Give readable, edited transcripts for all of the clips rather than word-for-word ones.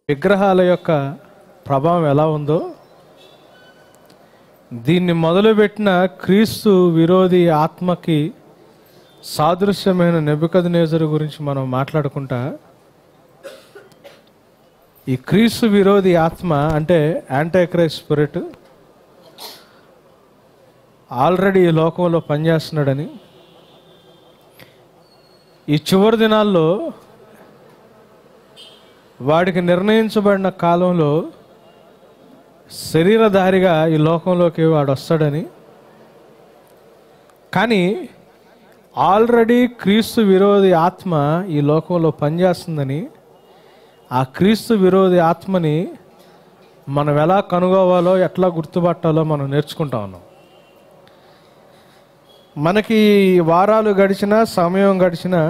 విగ్రహాల యొక్క ప్రభావం ఎలా ఉందో, దీన్ని మొదలుపెట్టిన క్రీస్తు విరోధి ఆత్మకి సాదృశ్యమైన నెబుకద్నెజరు గురించి మనం మాట్లాడుకుంటా, ఈ క్రీస్తు విరోధి ఆత్మ అంటే యాంటీక్రైస్ట్ స్పిరిట్ ఆల్రెడీ ఈ లోకంలో పనిచేస్తున్నాడని, ఈ చివరి దినాల్లో వాడికి నిర్ణయించబడిన కాలంలో శరీరధారిగా ఈ లోకంలోకి వాడు వస్తాడని, కానీ ఆల్రెడీ క్రీస్తు విరోధి ఆత్మ ఈ లోకంలో పనిచేస్తుందని, ఆ క్రీస్తు విరోధి ఆత్మని మనం ఎలా కనుగోవాలో, ఎట్లా గుర్తుపట్టాలో మనం నేర్చుకుంటా ఉన్నాం. మనకి వారాలు గడిచినా, సమయం గడిచినా,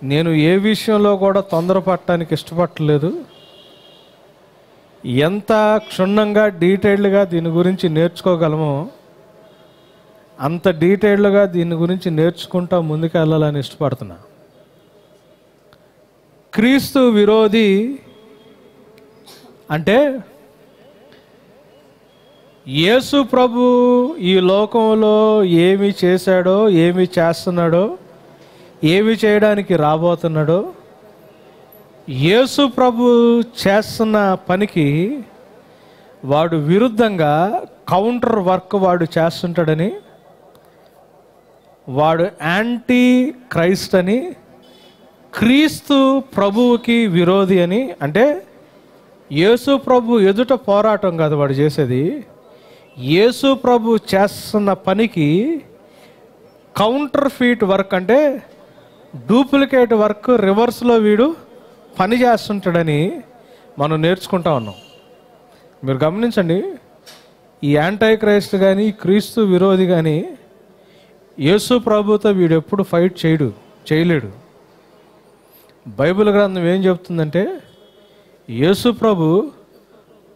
నేను ఏ విషయంలో కూడా తొందరపడటానికి ఇష్టపడలేదు. ఎంత క్షుణ్ణంగా డీటెయిల్డ్గా దీని గురించి నేర్చుకోగలమో అంత డీటెయిల్డ్గా దీని గురించి నేర్చుకుంటా ముందుకు వెళ్ళాలని ఇష్టపడుతున్నా. క్రీస్తు విరోధి అంటే యేసు ప్రభు ఈ లోకంలో ఏమి చేశాడో, ఏమి చేస్తున్నాడో, ఏమి చేయడానికి రాబోతున్నాడో, యేసు ప్రభు చేస్తున్న పనికి వాడు విరుద్ధంగా కౌంటర్ వర్క్ వాడు చేస్తుంటాడని, వాడు యాంటీ క్రైస్ట్ అని, క్రీస్తు ప్రభువుకి విరోధి అని. అంటే యేసు ప్రభు ఎదుట పోరాటం కాదు వాడు చేసేది, యేసు ప్రభు చేస్తున్న పనికి కౌంటర్ ఫీట్ వర్క్, అంటే డూప్లికేట్ వర్క్, రివర్స్లో వీడు పని చేస్తుంటాడని మనం నేర్చుకుంటా ఉన్నాం. మీరు గమనించండి, ఈ యాంటీ క్రైస్ట్ కానీ, క్రీస్తు విరోధి కానీ యేసు ప్రభుతో వీడు ఎప్పుడు ఫైట్ చేయలేడు. బైబిల్ గ్రంథం ఏం చెప్తుందంటే, యేసు ప్రభు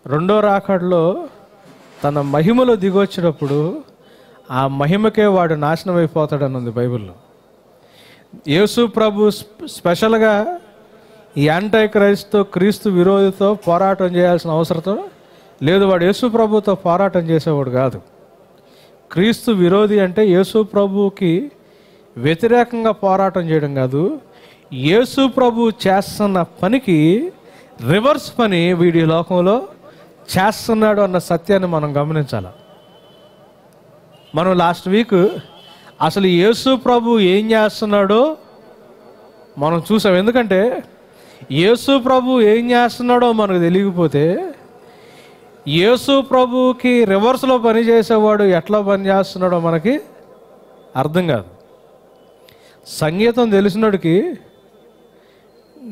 రెండో రాకడలో తన మహిమలో దిగొచ్చినప్పుడు ఆ మహిమకే వాడు నాశనం అయిపోతాడని ఉంది బైబిల్లో. యేసు ప్రభు స్పెషల్గా ఈ యాంటీ క్రైస్ట్తో, క్రీస్తు విరోధితో పోరాటం చేయాల్సిన అవసరం లేదు. వాడు యేసు ప్రభుతో పోరాటం చేసేవాడు కాదు. క్రీస్తు విరోధి అంటే యేసు ప్రభుకి వ్యతిరేకంగా పోరాటం చేయడం కాదు, యేసు ప్రభు చేస్తున్న పనికి రివర్స్ పని వీడి లోకంలో చేస్తున్నాడు అన్న సత్యాన్ని మనం గమనించాలి. మనం లాస్ట్ వీక్ అసలు యేసు ప్రభు ఏం చేస్తున్నాడో మనం చూసాం. ఎందుకంటే యేసు ప్రభు ఏం చేస్తున్నాడో మనకు తెలియకపోతే, యేసు ప్రభుకి రివర్స్లో పనిచేసేవాడు ఎట్లా పని చేస్తున్నాడో మనకి అర్థం కాదు. సంగీతం తెలిసినోడికి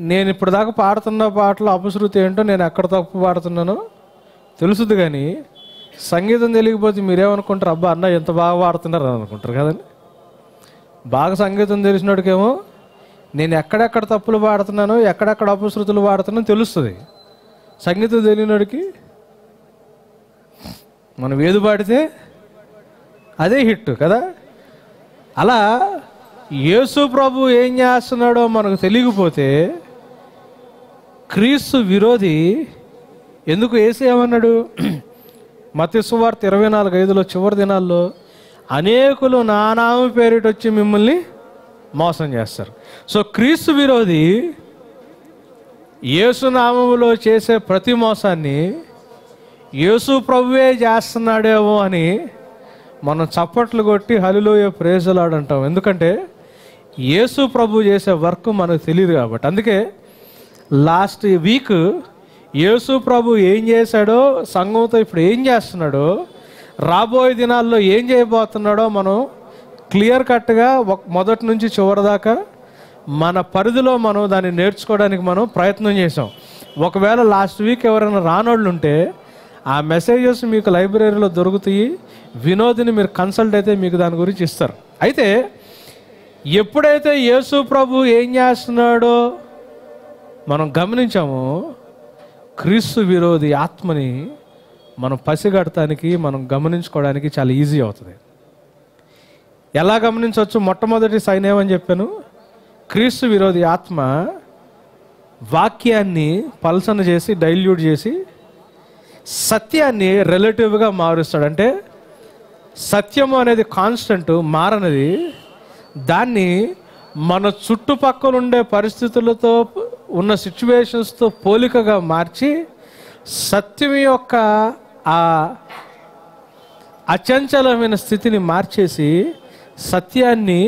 నేను ఇప్పుడు దాకా పాడుతున్న పాటలు అపశృతి ఏంటో, నేను ఎక్కడ తప్పు పాడుతున్నానో తెలుసుది. కానీ సంగీతం తెలియకపోతే మీరేమనుకుంటారు, అబ్బా అన్న ఎంత బాగా పాడుతున్నారు అని అనుకుంటారు కదండి. బాగా సంగీతం తెలిసినోడికేమో నేను ఎక్కడెక్కడ తప్పులు పాడుతున్నానో, ఎక్కడెక్కడ అపశృతులు పాడుతున్నానో తెలుస్తుంది. సంగీతం తెలియనోడికి మనం ఏది పాడితే అదే హిట్ కదా. అలా యేసు ప్రభు ఏం చేస్తున్నాడో మనకు తెలియకపోతే, క్రీస్తు విరోధి ఎందుకు యేసు ఏమన్నాడు, మత్తయి సువార్త 24:5 చివరి దినాల్లో అనేకులు నా నామము పేరిట వచ్చి మిమ్మల్ని మోసం చేస్తారు. సో క్రీస్తు విరోధి యేసు నామములో చేసే ప్రతి మోసాన్ని యేసు ప్రభువే చేస్తున్నాడేమో అని మనం చప్పట్లు కొట్టి హల్లెలూయా ప్రైజ్ ది లార్డ్ అంటాం. ఎందుకంటే యేసు ప్రభు చేసే వర్క్ మనకు తెలియదు కాబట్టి. అందుకే లాస్ట్ వీక్ యేసు ప్రభు ఏం చేశాడో, సంఘంతో ఇప్పుడు ఏం చేస్తున్నాడో, రాబోయే దినాల్లో ఏం చేయబోతున్నాడో మనం క్లియర్ కట్గా మొదటి నుంచి చివరి దాకా మన పరిధిలో మనం దాన్ని నేర్చుకోవడానికి మనం ప్రయత్నం చేసాం. ఒకవేళ లాస్ట్ వీక్ ఎవరైనా రానోళ్ళు ఉంటే ఆ మెసేజెస్ మీకు లైబ్రరీలో దొరుకుతాయి. వినోద్ని మీరు కన్సల్ట్ అయితే మీకు దాని గురించి ఇస్తారు. అయితే ఎప్పుడైతే యేసు ప్రభు ఏం చేస్తున్నాడో మనం గమనించామో, క్రీస్తు విరోధి ఆత్మని మనం పసిగడటానికి, మనం గమనించుకోవడానికి చాలా ఈజీ అవుతుంది. ఎలా గమనించవచ్చు? మొట్టమొదటి సైన్ ఏమని చెప్పాను, క్రీస్తు విరోధి ఆత్మ వాక్యాన్ని పల్సన చేసి డైల్యూట్ చేసి సత్యాన్ని రిలేటివ్గా మారుస్తాడు. అంటే సత్యము అనేది కాన్స్టెంట్, మారనది. దాన్ని మన చుట్టుపక్కల ఉండే పరిస్థితులతో ఉన్న సిచ్యువేషన్స్తో పోలికగా మార్చి సత్యం యొక్క ఆ అచంచలమైన స్థితిని మార్చేసి సత్యాన్ని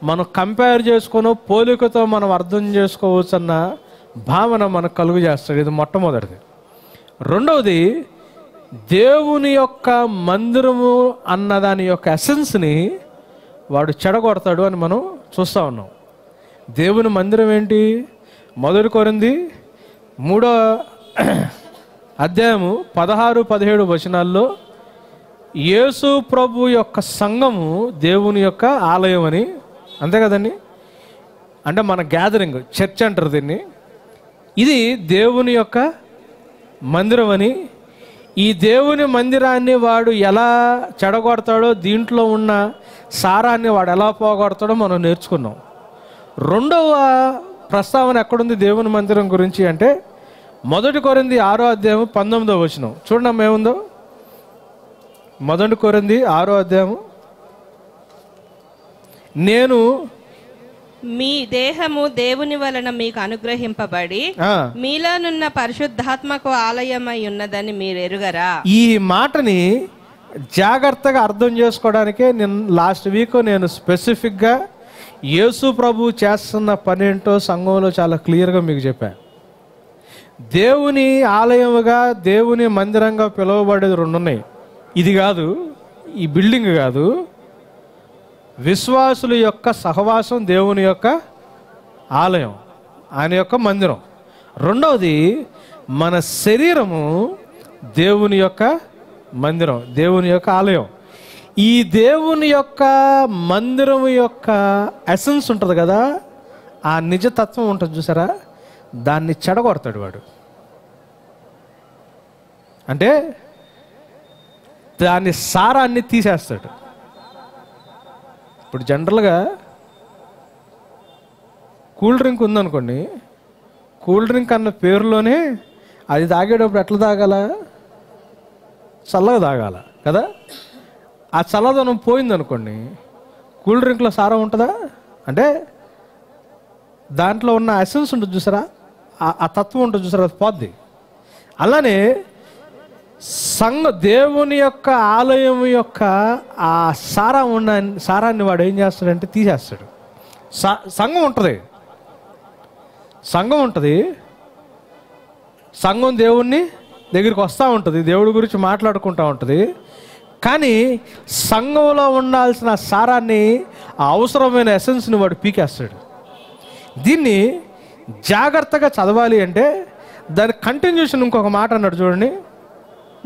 మనం కంపేర్ చేసుకుని పోలికతో మనం అర్థం చేసుకోవచ్చు అన్న భావన మనకు కలుగు చేస్తాడు. ఇది మొట్టమొదటిది. రెండవది, దేవుని యొక్క మందిరము అన్న దాని యొక్క ఎసెన్స్ని వాడు చెడగొడతాడు అని మనం చూస్తూ ఉన్నాం. దేవుని మందిరం ఏంటి? 1 కొరింథీ 3వ అధ్యాయము 16-17 వచనాల్లో యేసు ప్రభు యొక్క సంఘము దేవుని యొక్క ఆలయం అని, అంతే కదండి. అంటే మన గ్యాదరింగ్, చర్చ్ అంటారు దీన్ని. ఇది దేవుని యొక్క మందిరం అని, ఈ దేవుని మందిరాన్ని వాడు ఎలా చెడగొడతాడో, దీంట్లో ఉన్న సారాన్ని వాడు ఎలా పోగొడతాడో మనం నేర్చుకున్నాం. రెండవ ప్రస్తావన ఎక్కడుంది దేవుని మందిరం గురించి అంటే 1 కొరింథీ 6వ అధ్యాయం 19వ వచనం చూడండి ఏముందో. 1 కొరింథీ 6వ అధ్యాయం, నేను మీ దేహము దేవుని వలన మీకు అనుగ్రహింపబడి మీలోనున్న పరిశుద్ధాత్మకు ఆలయమై ఉన్నదని మీరు ఎరుగరా? ఈ మాటని జాగ్రత్తగా అర్థం చేసుకోవడానికే లాస్ట్ వీక్ నేను స్పెసిఫిక్గా యేసు ప్రభు చేస్తున్న పని ఏంటో సంఘంలో చాలా క్లియర్గా మీకు చెప్పాను. దేవుని ఆలయముగా, దేవుని మందిరంగా పిలువబడేది 2 ఉన్నాయి. ఇది కాదు, ఈ బిల్డింగ్ కాదు. విశ్వాసుల యొక్క సహవాసం దేవుని యొక్క ఆలయం, ఆయన యొక్క మందిరం. రెండవది, మన శరీరము దేవుని యొక్క మందిరం, దేవుని యొక్క ఆలయం. ఈ దేవుని యొక్క మందిరం యొక్క ఎసెన్స్ ఉంటుంది కదా, ఆ నిజతత్వం ఉంటుంది చూసారా, దాన్ని చెడగొడతాడు వాడు. అంటే దాని సారాన్ని తీసేస్తాడు. ఇప్పుడు జనరల్గా కూల్ డ్రింక్ ఉందనుకోండి, కూల్ డ్రింక్ అన్న పేరులోనే అది తాగేటప్పుడు ఎట్లా తాగాల? చల్లగా తాగాల కదా. ఆ చల్లదనం పోయిందనుకోండి, కూల్ డ్రింక్లో సారం ఉంటుందా? అంటే దాంట్లో ఉన్న ఎసెన్స్ ఉంటుంది చూసారా, ఆ తత్వం ఉంటుంది చూసారా, అది పోద్ది. అలానే దేవుని యొక్క ఆలయం యొక్క ఆ సారాన్ని వాడు ఏం చేస్తాడంటే తీసేస్తాడు. సంఘం ఉంటుంది, సంఘం దేవుణ్ణి దగ్గరికి వస్తూ ఉంటుంది, దేవుడి గురించి మాట్లాడుకుంటూ ఉంటుంది. కానీ సంఘంలో ఉండాల్సిన సారాన్ని, ఆ అవసరమైన ఎసెన్స్ని వాడు పీకేస్తాడు. దీన్ని జాగ్రత్తగా చదవాలి అంటే దాని కంటిన్యూషన్ ఇంకొక మాట అన్నాడు చూడండి.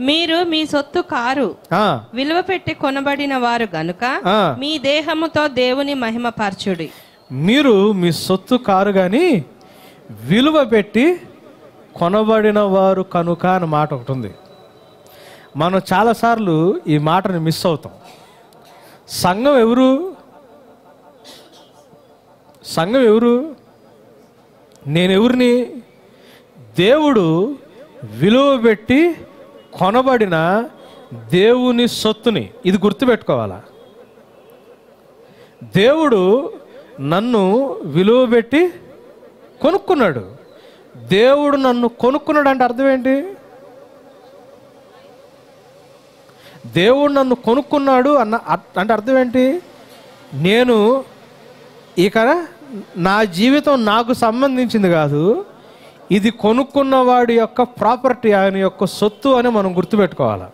మీరు మీ సొత్తు కారు, విలువ పెట్టి కొనబడిన వారు గనుక మీ దేహముతో దేవుని మహిమ పరచుడి. మీరు మీ సొత్తు కారు కానీ విలువ పెట్టి కొనబడిన వారు కనుక అన్న మాట ఒకటి ఉంది. మనం చాలాసార్లు ఈ మాటని మిస్ అవుతాం. సంఘం ఎవరు? సంఘం ఎవరు? నేనెవరిని? దేవుడు విలువ పెట్టి కొనబడిన దేవుని సొత్తుని. ఇది గుర్తుపెట్టుకోవాలా. దేవుడు నన్ను విలువ పెట్టి కొనుక్కున్నాడు. దేవుడు నన్ను కొనుక్కున్నాడు అంటే అర్థం ఏంటి? దేవుడు నన్ను కొనుక్కున్నాడు అంటే అర్థం ఏంటి? నేను ఇక నా జీవితం నాకు సంబంధించింది కాదు, ఇది కొనుక్కున్నవాడి యొక్క ప్రాపర్టీ, ఆయన యొక్క సొత్తు అని మనం గుర్తుపెట్టుకోవాలి.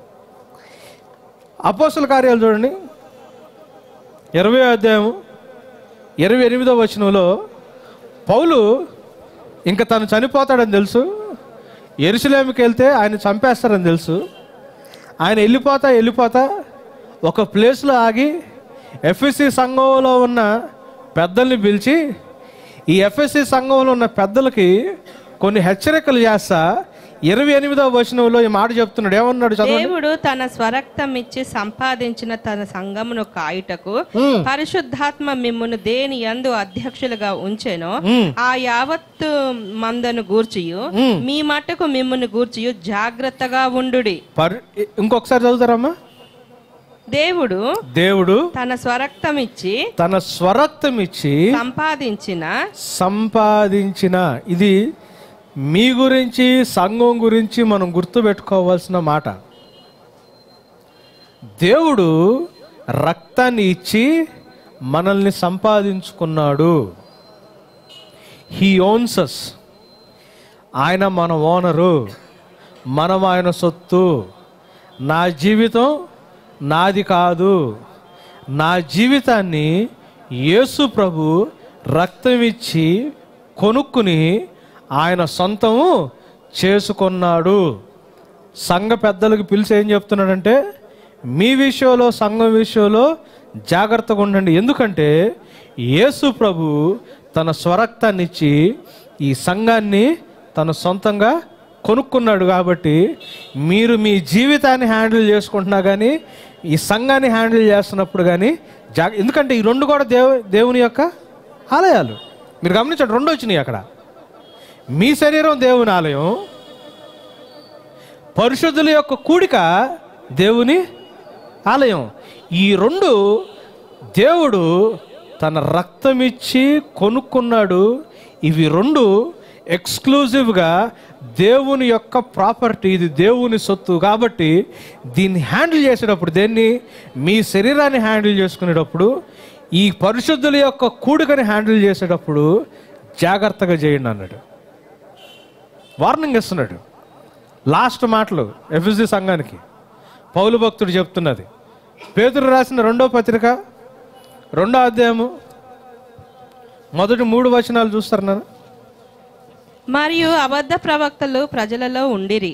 అపోస్తల కార్యాలు చూడండి, 20వ అధ్యాయం 28వ వచనంలో పౌలు ఇంకా తను చనిపోతాడని తెలుసు, యెరూషలేముకి వెళ్తే ఆయన చంపేస్తారని తెలుసు. ఆయన వెళ్ళిపోతా ఒక ప్లేస్లో ఆగి ఎఫ్ఎస్సి సంఘంలో ఉన్న పెద్దల్ని పిలిచి, ఈ ఎఫ్ఎస్సి సంఘంలో ఉన్న పెద్దలకి కొన్ని హెచ్చరికలు చేస్తా, 28వ వచనంలో ఈ మాట చెప్తున్నాడు. ఏమన్నాడు? దేవుడు తన స్వరక్తం ఇచ్చి సంపాదించిన తన సంఘమును కాయుటకు పరిశుద్ధాత్మ మిమ్మును దేని యందు అధ్యక్షులుగా ఉంచెనో ఆ యావత్తు మందను గూర్చియు మీ మట్టుకు మిమ్మును గూర్చియు జాగ్రత్తగా ఉండుడి. ఇంకొకసారి చదువుతారమ్మా. దేవుడు తన స్వరక్తం ఇచ్చి సంపాదించిన ఇది మీ గురించి, సంఘం గురించి మనం గుర్తుపెట్టుకోవాల్సిన మాట. దేవుడు రక్తాన్ని ఇచ్చి మనల్ని సంపాదించుకున్నాడు. హీ ఓన్స్ అస్. ఆయన మన ఓనరు, మనం ఆయన సొత్తు. నా జీవితం నాది కాదు. నా జీవితాన్ని యేసు ప్రభు రక్తం ఇచ్చి కొనుక్కుని ఆయన సొంతము చేసుకున్నాడు. సంఘ పెద్దలకు పిలిచి ఏం చెప్తున్నాడంటే, మీ విషయంలో, సంఘం విషయంలో జాగ్రత్తగా ఉండండి. ఎందుకంటే యేసు ప్రభు తన స్వరక్తాన్ని ఇచ్చి ఈ సంఘాన్ని తన సొంతంగా కొనుక్కున్నాడు. కాబట్టి మీరు మీ జీవితాన్ని హ్యాండిల్ చేసుకుంటున్నా కానీ, ఈ సంఘాన్ని హ్యాండిల్ చేస్తున్నప్పుడు కానీ ఎందుకంటే ఈ రెండు కూడా దేవుని యొక్క ఆలయాలు. మీరు గమనించండి, రెండు వచ్చినాయి అక్కడ. మీ శరీరం దేవుని ఆలయం, పరిశుద్ధుల యొక్క కూడిక దేవుని ఆలయం. ఈ రెండు దేవుడు తన రక్తం ఇచ్చి కొనుక్కున్నాడు. ఇవి రెండు ఎక్స్క్లూజివ్గా దేవుని యొక్క ప్రాపర్టీ. ఇది దేవుని సొత్తు. కాబట్టి దీన్ని హ్యాండిల్ చేసేటప్పుడు, మీ శరీరాన్ని హ్యాండిల్ చేసుకునేటప్పుడు, ఈ పరిశుద్ధుల యొక్క కూడికని హ్యాండిల్ చేసేటప్పుడు జాగ్రత్తగా చేయండి అన్నాడు. వార్నింగ్ ఇస్తున్నాడు. లాస్ట్ మాటలు ఎఫెసీ సంఘానికి పౌలు భక్తుడు చెప్తున్నది. పేతురు రాసిన 2వ పత్రిక 2వ అధ్యాయము మొదటి 3 వచనాలు చూస్తారు నాన్న. మరియు అబద్ధ ప్రవక్తలు ప్రజలలో ఉండిరి,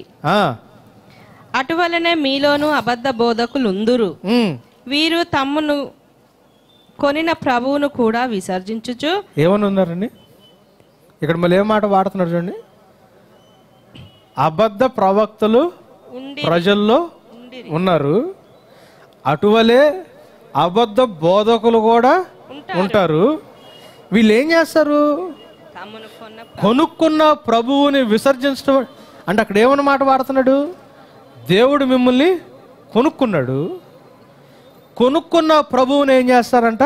అటువలనే మీలోను అబద్ధ బోధకులు ఉందురు. వీరు తమ్మును కొనిన ప్రభువును కూడా విసర్జించుచు. ఏమని ఉన్నారండి ఇక్కడ? మళ్ళీ ఏ మాట వాడుతున్నాడు చూడండి. అబద్ధ ప్రవక్తలు ప్రజల్లో ఉన్నారు, అటువలే అబద్ధ బోధకులు కూడా ఉంటారు. వీళ్ళు ఏం చేస్తారు? కొనుక్కున్న ప్రభువుని విసర్జించడం. అంటే అక్కడ ఏమన్న మాట వాడుతున్నాడు? దేవుడు మిమ్మల్ని కొనుక్కున్నాడు. కొనుక్కున్న ప్రభువుని ఏం చేస్తారంట?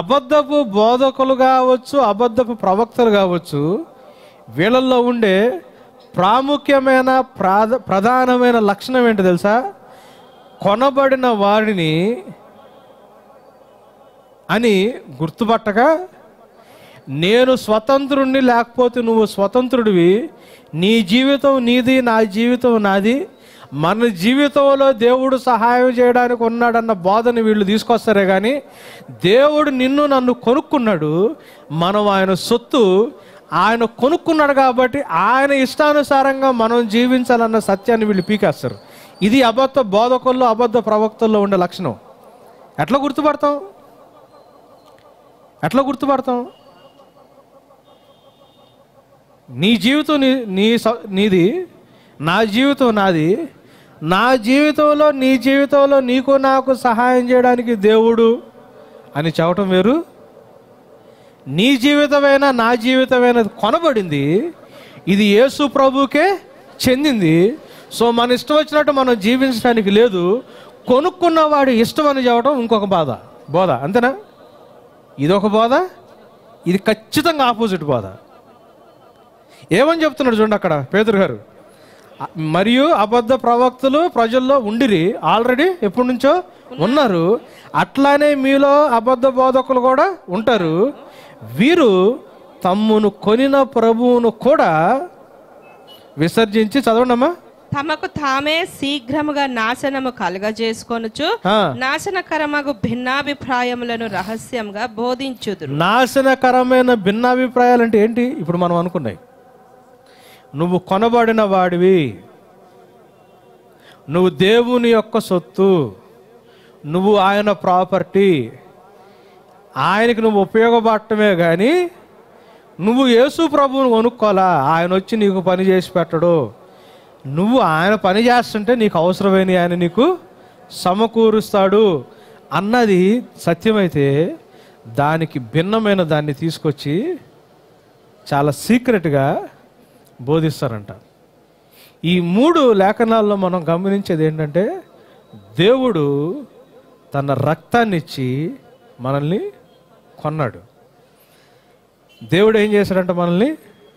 అబద్ధపు బోధకులు కావచ్చు, అబద్ధపు ప్రవక్తలు కావచ్చు, వీళ్ళల్లో ఉండే ప్రాముఖ్యమైన ప్రధానమైన లక్షణం ఏంటి తెలుసా? కొనబడిన వారిని అని గుర్తుపట్టగా, నేను స్వతంత్రుణ్ణి లేకపోతే నువ్వు స్వతంత్రుడివి, నీ జీవితం నీది, నా జీవితం నాది, మన జీవితంలో దేవుడు సహాయం చేయడానికి ఉన్నాడన్న బోధని వీళ్ళు తీసుకొస్తారే కానీ, దేవుడు నిన్ను నన్ను కొనుక్కున్నాడు, మనం ఆయన సొత్తు, ఆయన కొనుక్కున్నాడు కాబట్టి ఆయన ఇష్టానుసారంగా మనం జీవించాలన్న సత్యాన్ని వీళ్ళు పీకేస్తారు. ఇది అబద్ధ బోధకుల్లో, అబద్ధ ప్రవక్తల్లో ఉండే లక్షణం. ఎట్లా గుర్తుపడతాం? నీ జీవితం నీది, నా జీవితం నాది, నా జీవితంలో నీ జీవితంలో నీకు నాకు సహాయం చేయడానికి దేవుడు అని చెప్పటం వేరు. నీ జీవితమైనా నా జీవితమైనా కొనబడింది, ఇది యేసు ప్రభుకే చెందింది. సో మన ఇష్టం వచ్చినట్టు మనం జీవించడానికి లేదు. కొనుక్కున్నవాడు ఇష్టం అని చెప్పడం ఇంకొక బోధ. అంతేనా? ఇదొక బోధ, ఇది ఖచ్చితంగా ఆపోజిట్ బోధ. ఏమని చెప్తున్నాడు చూడండి అక్కడ పేతురు గారు. మరియు అబద్ధ ప్రవక్తలు ప్రజల్లో ఉండిరి, ఆల్రెడీ ఎప్పటి నుంచో ఉన్నారు, అట్లానే మీలో అబద్ధ బోధకులు కూడా ఉంటారు. వీరు తమ్మును కొనిన ప్రభువును కూడా విసర్జించి, చదవండమ్మా, తమకు తామే శీఘ్రముగా నాశనము కలుగజేసుకొనుచు నాశనకరమగు భిన్నాభిప్రాయములను రహస్యంగా బోధించుదురు. నాశనకరమైన భిన్నాభిప్రాయాలు అంటే ఏంటి? ఇప్పుడు మనం అనుకున్నాయి. నువ్వు కొనబడిన వాడివి, నువ్వు దేవుని యొక్క సొత్తు, నువ్వు ఆయన ప్రాపర్టీ, ఆయనకి నువ్వు ఉపయోగపడటమే కానీ నువ్వు యేసు ప్రభువును కొనుక్కోవాలా, ఆయన వచ్చి నీకు పని చేసి పెట్టడు. నువ్వు ఆయన పని చేస్తుంటే నీకు అవసరమైన ఆయన నీకు సమకూరుస్తాడు అన్నది సత్యమైతే, దానికి భిన్నమైన దాన్ని తీసుకొచ్చి చాలా సీక్రెట్గా బోధిస్తారంట. ఈ 3 లేఖనాల్లో మనం గమనించేది ఏంటంటే, దేవుడు తన రక్తాన్ని ఇచ్చి మనల్ని కొన్నాడు. దేవుడు ఏం చేశాడంట? మనల్ని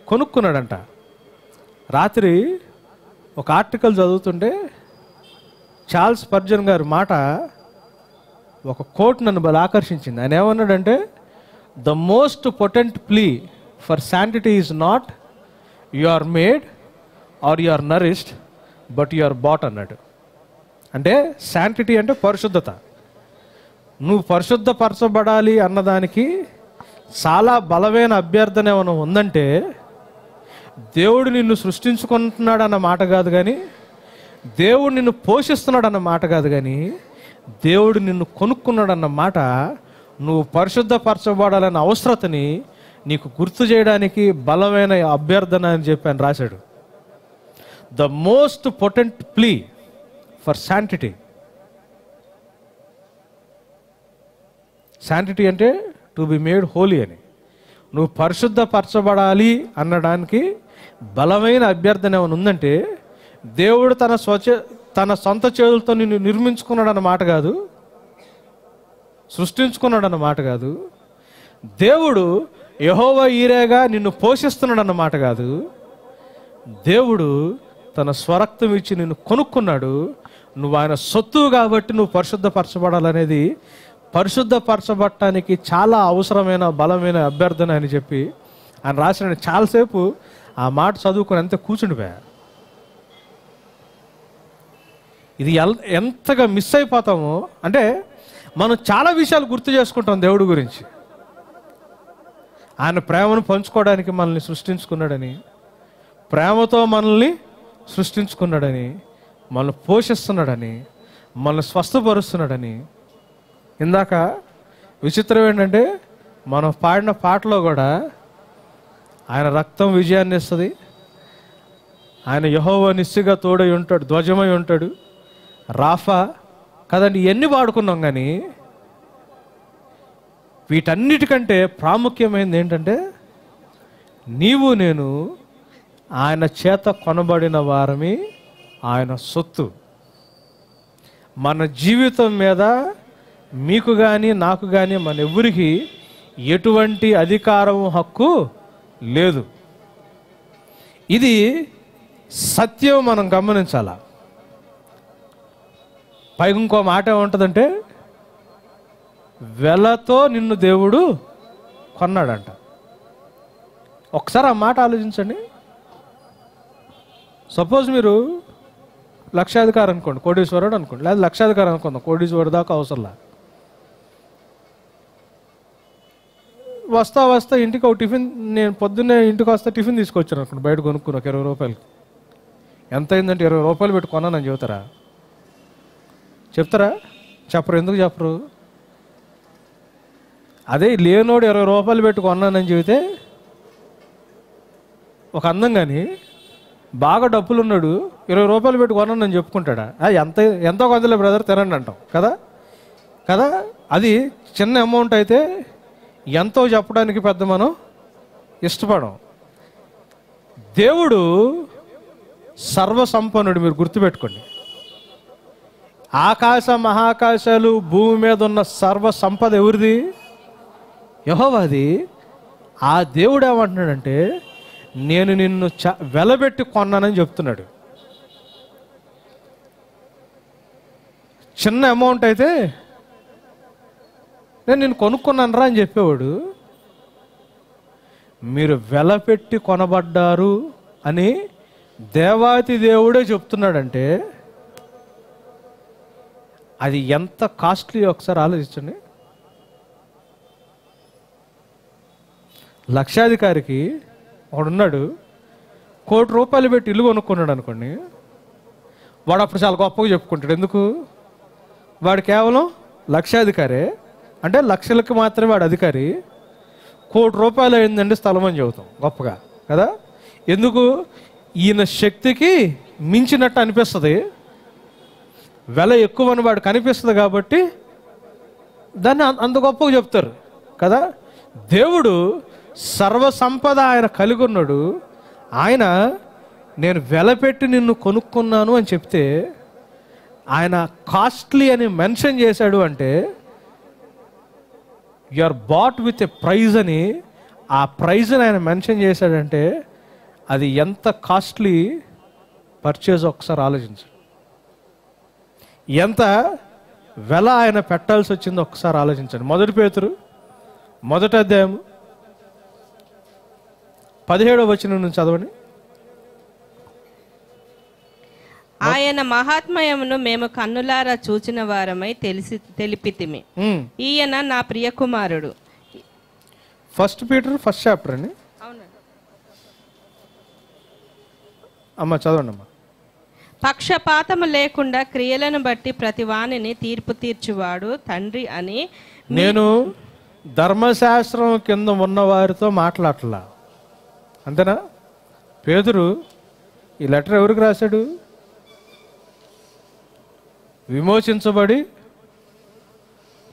కొనుక్కున్నాడంట. రాత్రి ఒక ఆర్టికల్ చదువుతుంటే చార్ల్స్ స్పర్జన్ గారి మాట, ఒక కోట్ నన్ను బాగా ఆకర్షించింది. ఆయన ఏమన్నాడంటే, the most potent plea for sanctity is not you are made or you are nourished but you are bought అన్నాడు. అంటే శాంటిటీ అంటే పరిశుద్ధత. నువ్వు పరిశుద్ధపరచబడాలి అన్నదానికి చాలా బలమైన అభ్యర్థన ఏమైనా ఉందంటే, దేవుడు నిన్ను సృష్టించుకుంటున్నాడు అన్న మాట కాదు కానీ, దేవుడు నిన్ను పోషిస్తున్నాడు అన్న మాట కాదు కానీ, దేవుడు నిన్ను కొనుక్కున్నాడు అన్న మాట, నువ్వు పరిశుద్ధపరచబడాలన్న అవసరతని నీకు గుర్తు చేయడానికి బలమైన అభ్యర్థన అని చెప్పి రాశాడు. The most potent plea for sanctity. Sanctity అంటే టు బి మేడ్ హోలీ అని. నువ్వు పరిశుద్ధపరచబడాలి అనడానికి బలమైన అభ్యర్థన ఏమైనా ఉందంటే, దేవుడు తన సొంత చేతులతో నిన్ను నిర్మించుకున్నాడు అన్న మాట కాదు, సృష్టించుకున్నాడు అన్న మాట కాదు, దేవుడు యెహోవా ఈరేగా నిన్ను పోషిస్తున్నాడు అన్న మాట కాదు, దేవుడు తన స్వరక్తం ఇచ్చి నిన్ను కొనుక్కున్నాడు. నువ్వు ఆయన సొత్తు కాబట్టి నువ్వు పరిశుద్ధపరచబడాలనేది పరిశుద్ధపరచబడటానికి చాలా అవసరమైన బలమైన అభ్యర్థన అని చెప్పి ఆయన రాసిన. చాలాసేపు ఆ మాట చదువుకొని అంతే కూర్చుండిపోయా. ఇది ఎంతగా మిస్ అయిపోతామో అంటే, మనం చాలా విషయాలు గుర్తు చేసుకుంటాం దేవుడి గురించి. ఆయన ప్రేమను పంచుకోవడానికి మనల్ని సృష్టించుకున్నాడని, ప్రేమతో మనల్ని సృష్టించుకున్నాడని, మనల్ని పోషిస్తున్నాడని, మనల్ని స్వస్థపరుస్తున్నాడని. ఇందాక విచిత్రం ఏంటంటే, మనం పాడిన పాటలో కూడా ఆయన రక్తం విజయాన్ని ఇస్తుంది, ఆయన యెహోవా నిస్సిగా తోడై ఉంటాడు, ధ్వజమై ఉంటాడు, రాఫా కదండి. ఇవన్నీ వాడుకున్నాం. కానీ వీటన్నిటికంటే ప్రాముఖ్యమైనది ఏంటంటే, నీవు నేను ఆయన చేత కొనబడిన వారమి, ఆయన సొత్తు. మన జీవితం మీద మీకు కానీ నాకు కానీ మన ఎవ్వరికి ఎటువంటి అధికారం హక్కు లేదు. ఇది సత్యం మనం గమనించాలా. పైగా ఇంకో మాట ఏముంటుందంటే, వెలతో నిన్ను దేవుడు కొన్నాడంట. ఒకసారి ఆ మాట ఆలోచించండి. సపోజ్ మీరు లక్షాధికారి అనుకోండి, కోటీశ్వరుడు అనుకోండి, లేదా లక్షాధికారి అనుకుందాం, కోటీశ్వరుడు దాకా అవసరంలా. వస్తా ఇంటికి ఒక టిఫిన్, నేను పొద్దున్నే ఇంటికి వస్తా టిఫిన్ తీసుకొచ్చాను అనుకోండి, బయట కొనుక్కుని ఒక 20 రూపాయలకి. ఎంత అయిందంటే 20 రూపాయలు పెట్టి కొన్నానని చెబుతారా? చెప్పరు. ఎందుకు చెప్పరు? అదే లేనోడు 20 రూపాయలు పెట్టి కొన్నానని చెబితే ఒక అందం. కానీ బాగా డబ్బులు ఉన్నాడు 20 రూపాయలు పెట్టి కొన్నానని చెప్పుకుంటాడా? ఎంతో కొందలే బ్రదర్ తినండి అంటాం కదా. అది చిన్న అమౌంట్ అయితే ఎంతో చెప్పడానికి పెద్ద మనం ఇష్టపడం. దేవుడు సర్వసంపన్నుడు. మీరు గుర్తుపెట్టుకోండి, ఆకాశ మహాకాశాలు భూమి మీద ఉన్న సర్వ సంపద ఎవరిది? యెహోవాది. ఆ దేవుడు ఏమంటున్నాడంటే, నేను నిన్ను వెలబెట్టి కొన్నానని చెప్తున్నాడు. చిన్న అమౌంట్ అయితే నేను నిన్ను కొనుక్కున్నాను రా అని చెప్పేవాడు. మీరు వెలపెట్టి కొనబడ్డారు అని దేవాతి దేవుడే చెప్తున్నాడంటే అది ఎంత కాస్ట్లీ ఒకసారి ఆలోచించండి. లక్షాధికారికి ఒకడున్నాడు, 1 కోటి రూపాయలు పెట్టి ఇల్లు కొనుక్కున్నాడు అనుకోండి. వాడు అప్పుడు చాలా గొప్పగా చెప్పుకుంటాడు. ఎందుకు? వాడు కేవలం లక్షాధికారే, అంటే లక్షలకు మాత్రమే వాడు అధికారి. ₹1,00,00,000 అయిందండి స్థలం అని చెబుతాం గొప్పగా కదా. ఎందుకు? ఈయన శక్తికి మించినట్టు అనిపిస్తుంది, వెల ఎక్కువని వాడు కనిపిస్తుంది కాబట్టి దాన్ని అంత గొప్పగా చెప్తారు కదా. దేవుడు సర్వసంపద ఆయన కలిగి ఉన్నాడు. ఆయన నేను వెల పెట్టి నిన్ను కొనుక్కున్నాను అని చెప్తే ఆయన కాస్ట్లీ అని మెన్షన్ చేశాడు అంటే you are bought with a price అని, ఆ ప్రైజ్ని ఆయన మెన్షన్ చేశాడంటే అది ఎంత కాస్ట్లీ పర్చేజ్ ఒకసారి ఆలోచించండి. ఎంత వెల ఆయన పెట్టాల్సి వచ్చిందో ఒకసారి ఆలోచించండి. 1 పేతురు 1వ అధ్యాయం 17వ వచనం నుంచి చదవండి. ఆయన మహాత్మయమును మేము కన్నులారా చూచిన వారమై తెలిపితిమి. ఈయన నా ప్రియ కుమారుడు. 1 పీటర్ 1st చాప్టర్ అండి. అమ్మ చదవండి అమ్మా. పక్షపాతము లేకుండా క్రియలను బట్టి ప్రతి వానిని తీర్పు తీర్చువాడు తండ్రి అని నేను ధర్మశాస్త్రం కింద ఉన్న వారితో మాట్లాడలా, అంతేనా? పేతురు ఈ లెటర్ ఎవరికి రాశాడు? విమోచించబడి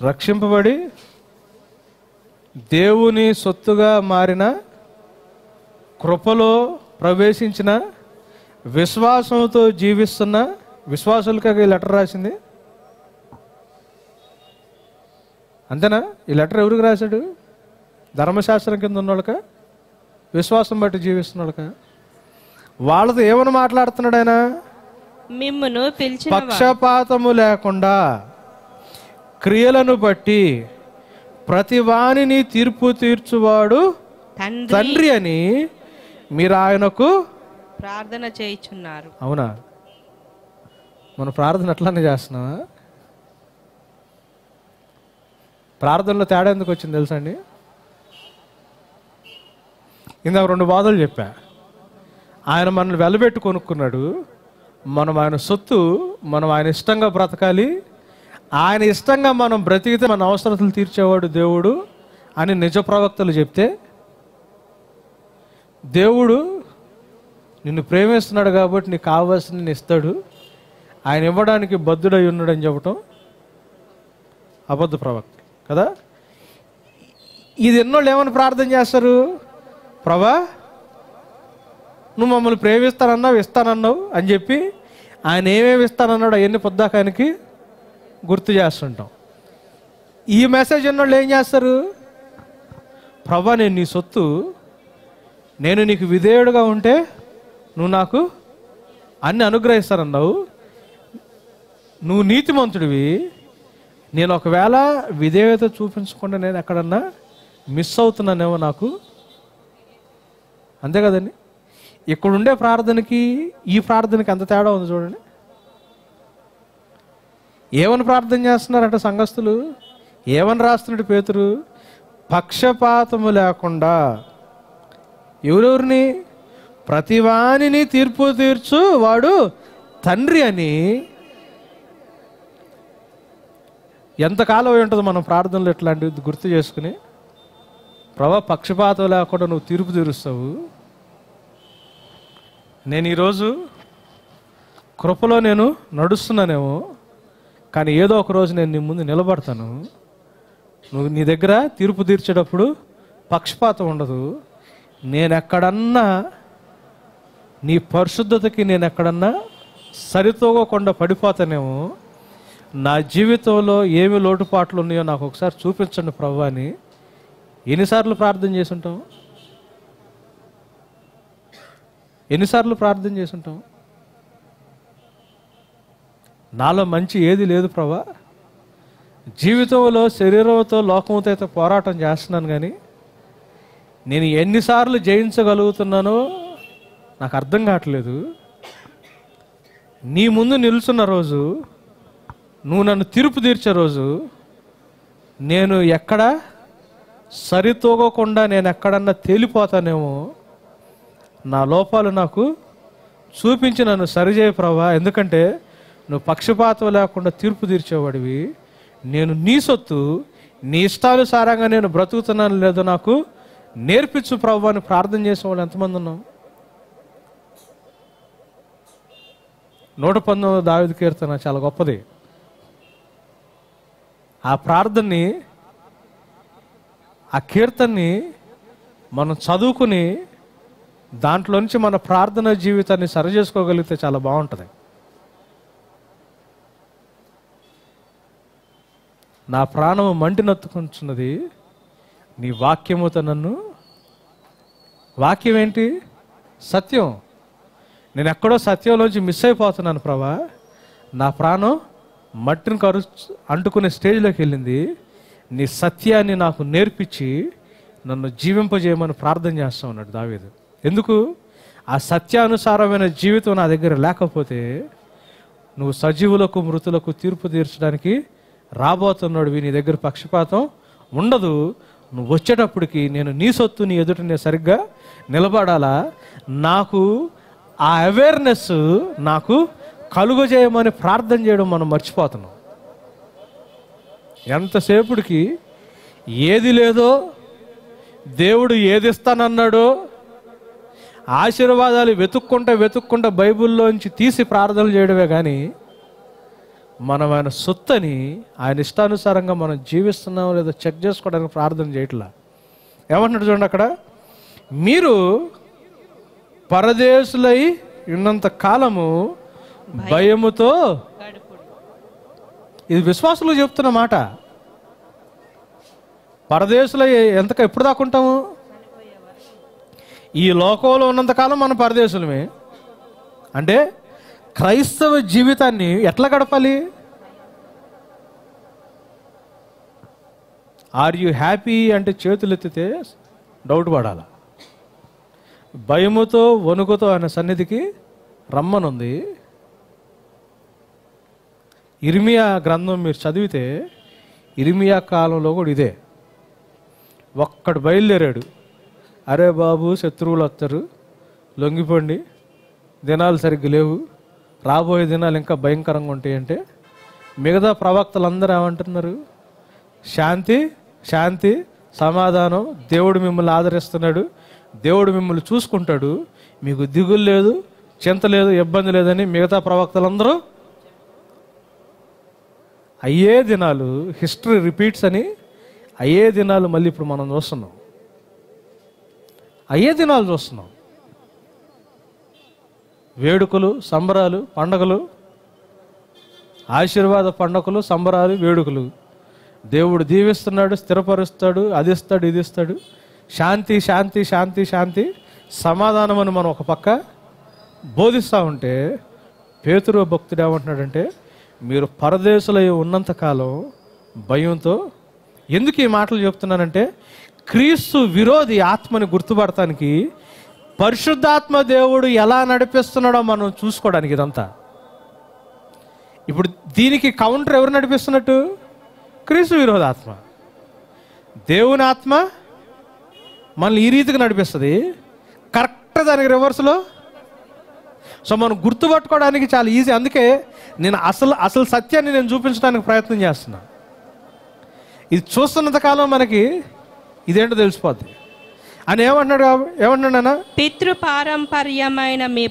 రక్షింపబడి దేవుని సొత్తుగా మారిన, కృపలో ప్రవేశించిన, విశ్వాసంతో జీవిస్తున్న విశ్వాసులకి ఈ లెటర్ రాసింది, అంతేనా? ఈ లెటర్ ఎవరికి రాశాడు? ధర్మశాస్త్రం కింద ఉన్నోళ్ళక, విశ్వాసం బట్టి జీవిస్తున్న వాళ్ళక? వాళ్ళతో ఏమని మాట్లాడుతున్నాడు ఆయన? మిమ్మును పిలిచిన పక్షపాతము లేకుండా క్రియలను బట్టి ప్రతి వానిని తీర్పు తీర్చువాడు తండ్రి అని మీరు ఆయనకు ప్రార్థన చేయుచున్నారు. అవునా? మన ప్రార్థన అట్లానే చేస్తున్నావా? ప్రార్థనలో తేడా ఎందుకు వచ్చింది తెలుసా అండి? ఇందాక 2 బాధలు చెప్పా. ఆయన మనల్ని వెలబెట్టు కొనుక్కున్నాడు, మనం ఆయన సొత్తు, మనం ఆయన ఇష్టంగా బ్రతకాలి, ఆయన ఇష్టంగా మనం బ్రతికితే మన అవసరతలు తీర్చేవాడు దేవుడు అని నిజ ప్రవక్తలు చెప్తే, దేవుడు నిన్ను ప్రేమిస్తున్నాడు కాబట్టి నీకు కావాల్సిన ఇస్తాడు, ఆయన ఇవ్వడానికి బద్ధుడై ఉన్నాడని చెప్పటం అబద్ధ ప్రవక్త కదా. ఇది ఎన్నోళ్ళు ఏమని ప్రార్థన చేస్తారు? ప్రభా నువ్వు మమ్మల్ని ప్రేమిస్తానన్నావు, ఇస్తానన్నావు అని చెప్పి ఆయన ఏమేమి ఇస్తానన్నాడు అవన్నీ పొద్దాకానికి గుర్తు చేస్తుంటాం. ఈ మెసేజ్ ఉన్నోళ్ళు ఏం చేస్తారు? ప్రభా నేను నీ సొత్తు, నేను నీకు విధేయుడుగా ఉంటే నువ్వు నాకు అన్ని అనుగ్రహిస్తానన్నావు, నువ్వు నీతిమంతుడివి, నేను ఒకవేళ విధేయత చూపించకుండా నేను ఎక్కడన్నా మిస్ అవుతున్నానేమో నాకు, అంతే కదండి. ఇక్కడుండే ప్రార్థనకి ఈ ప్రార్థనకి అంత తేడా ఉంది చూడండి. ఏమని ప్రార్థన చేస్తున్నారంట సంఘస్థులు? ఏమని రాస్తున్నాడు పేతురు? పక్షపాతము లేకుండా ఎవరెవరిని? ప్రతివానిని తీర్పు తీర్చు వాడు తండ్రి అని. ఎంతకాలం అయి ఉంటుంది మనం ప్రార్థనలు ఇట్లాంటివి గుర్తు చేసుకుని, ప్రభా పక్షపాతం లేకుండా నువ్వు తీర్పు తీరుస్తావు, నేను ఈరోజు కృపలో నేను నడుస్తున్నానేమో, కానీ ఏదో ఒక రోజు నేను నీ ముందు నిలబడతాను, నువ్వు నీ దగ్గర తీర్పు తీర్చేటప్పుడు పక్షపాతం ఉండదు, నేను ఎక్కడన్నా నీ పరిశుద్ధతకి నేను ఎక్కడన్నా సరితూగకుండా పడిపోతానేమో, నా జీవితంలో ఏమి లోటుపాట్లు ఉన్నాయో నాకు ఒకసారి చూపించండి ప్రభు అని ఎన్నిసార్లు ప్రార్థన చేసుంటాం? ఎన్నిసార్లు ప్రార్థన చేసుంటాం? నాలో మంచి ఏది లేదు ప్రభా, జీవితంలో శరీరంతో లోకంతో అయితే పోరాటం చేస్తున్నాను, కానీ నేను ఎన్నిసార్లు జయించగలుగుతున్నానో నాకు అర్థం కావట్లేదు. నీ ముందు నిలుచున్న రోజు, నువ్వు నన్ను తీర్పు తీర్చే రోజు, నేను ఎక్కడ సరితూగకుండా నేను ఎక్కడన్నా తేలిపోతానేమో, నా లోపాలు నాకు చూపించి నన్ను సరిచేయ ప్రభా, ఎందుకంటే నువ్వు పక్షపాతం లేకుండా తీర్పు తీర్చేవాడివి, నేను నీ సొత్తు, నీ ఇష్టానుసారంగా నేను బ్రతుకుతున్నాను లేదో నాకు నేర్పించు ప్రభు అని ప్రార్థన చేసే వాళ్ళు ఎంతమంది ఉన్నాం? 119 దావీదు కీర్తన చాలా గొప్పది. ఆ ప్రార్థనని, ఆ కీర్తనని మనం చదువుకుని దాంట్లో నుంచి మన ప్రార్థన జీవితాన్ని సరి చేసుకోగలిగితే చాలా బాగుంటుంది. నా ప్రాణము మంటినొత్తుకుంటున్నది నీ వాక్యముతో నన్ను. వాక్యం ఏంటి? సత్యం. నేను ఎక్కడో సత్యంలోంచి మిస్ అయిపోతున్నాను ప్రభా, నా ప్రాణం మట్టిని అంటుకునే స్టేజ్లోకి వెళ్ళింది. నీ సత్యాన్ని నాకు నేర్పించి నన్ను జీవింపజేయమని ప్రార్థన చేస్తా ఉన్నాడు దావీదు. ఎందుకు? ఆ సత్యానుసారమైన జీవితం నా దగ్గర లేకపోతే నువ్వు సజీవులకు మృతులకు తీర్పు తీర్చడానికి రాబోతున్నాడు. నీ దగ్గర పక్షపాతం ఉండదు. నువ్వు వచ్చేటప్పటికి నేను నీ సొత్తు నీ ఎదుట నేను సరిగ్గా నిలబడాలా. నాకు ఆ అవేర్నెస్ నాకు కలుగజేయమని ప్రార్థన చేయడం మనం మర్చిపోతున్నాం. ఎంతసేపుడికి ఏది లేదో, దేవుడు ఏది ఇస్తానన్నాడో, ఆశీర్వాదాలు వెతుక్కుంటా బైబిల్లోంచి తీసి ప్రార్థనలు చేయడమే కానీ మనం ఆయన సొత్తని ఆయన ఇష్టానుసారంగా మనం జీవిస్తున్నామో లేదో చెక్ చేసుకోవడానికి ప్రార్థన చేయట్లా. ఏమంటున్నాడు చూడండి అక్కడ, మీరు పరదేశులై ఉన్నంత కాలము భయముతో. ఇది విశ్వాసులు చెప్తున్న మాట. పరదేశులై ఎప్పుడు దాకా ఉంటాము? ఈ లోకంలో ఉన్నంతకాలం మనం పరదేశులమే. అంటే క్రైస్తవ జీవితాన్ని ఎట్లా గడపాలి? ఆర్ యు హ్యాపీ అంటే చేతులు ఎత్తితే డౌట్ పడాల. భయముతో వణుకుతో ఆయన సన్నిధికి రమ్మనుంది. ఇర్మియా గ్రంథం మీరు చదివితే ఇర్మియా కాలంలో కూడా ఇదే. ఒక్కడు బయలుదేరాడు, అరే బాబు శత్రువులు వస్తారు, లొంగిపోండి, దినాలు సరిగ్గా లేవు, రాబోయే దినాలు ఇంకా భయంకరంగా ఉంటాయంటే మిగతా ప్రవక్తలందరూ ఏమంటున్నారు? శాంతి శాంతి సమాధానం, దేవుడు మిమ్మల్ని ఆదరిస్తున్నాడు, దేవుడు మిమ్మల్ని చూసుకుంటాడు, మీకు దిగులు లేదు, చింత లేదు, ఇబ్బంది లేదని మిగతా ప్రవక్తలందరూ. అయ్యే దినాలు, హిస్టరీ రిపీట్స్ అని అయ్యే దినాలు మళ్ళీ ఇప్పుడు మనం చూస్తున్నాం. అయ్యే దినాలు చూస్తున్నాం. వేడుకలు, సంబరాలు, పండగలు, ఆశీర్వాద పండగలు, సంబరాలు, వేడుకలు. దేవుడు దీవిస్తున్నాడు, స్థిరపరుస్తాడు, అది ఇస్తాడు, ఇది ఇస్తాడు. శాంతి శాంతి శాంతి శాంతి సమాధానం అని మనం ఒక పక్క బోధిస్తూ ఉంటే పేతురు భక్తుడు ఏమంటున్నాడంటే, మీరు పరదేశులై ఉన్నంతకాలం భయంతో. ఎందుకు ఈ మాటలు చెప్తున్నానంటే, క్రీస్తు విరోధి ఆత్మని గుర్తుపడటానికి పరిశుద్ధాత్మ దేవుడు ఎలా నడిపిస్తున్నాడో మనం చూసుకోవడానికి ఇదంతా. ఇప్పుడు దీనికి కౌంటర్ ఎవరు నడిపిస్తున్నట్టు? క్రీస్తు విరోధాత్మ. దేవుని ఆత్మ మనల్ని ఈ రీతిగా నడిపిస్తుంది, కరెక్ట్ దానికి రివర్స్లో. సో మనం గుర్తుపట్టుకోవడానికి చాలా ఈజీ. అందుకే నేను అసలు సత్యాన్ని నేను చూపించడానికి ప్రయత్నం చేస్తున్నా. ఇది చూస్తున్నంత కాలం మనకి ఇదేంటో తెలిసిపోద్ది అని ఏమంటున్నాడు? పితృపారంపర్యమైన మీ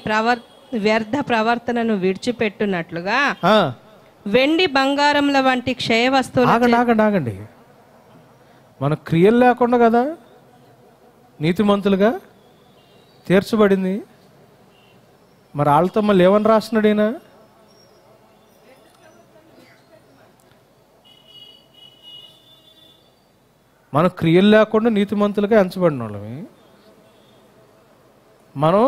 వ్యర్థ ప్రవర్తనను విడిచిపెట్టునట్లుగా వెండి బంగారముల వంటి క్షయ వస్తువులు. ఆగండి. మన క్రియలు లేకుండా కదా నీతిమంతులుగా తీర్చబడింది. మరి వాళ్ళతో మళ్ళీ ఏమని రాస్తున్నాడు ఈయన? మన క్రియలు లేకుండా నీతిమంతులుగా ఎంచబడిన వాళ్ళమి. మనం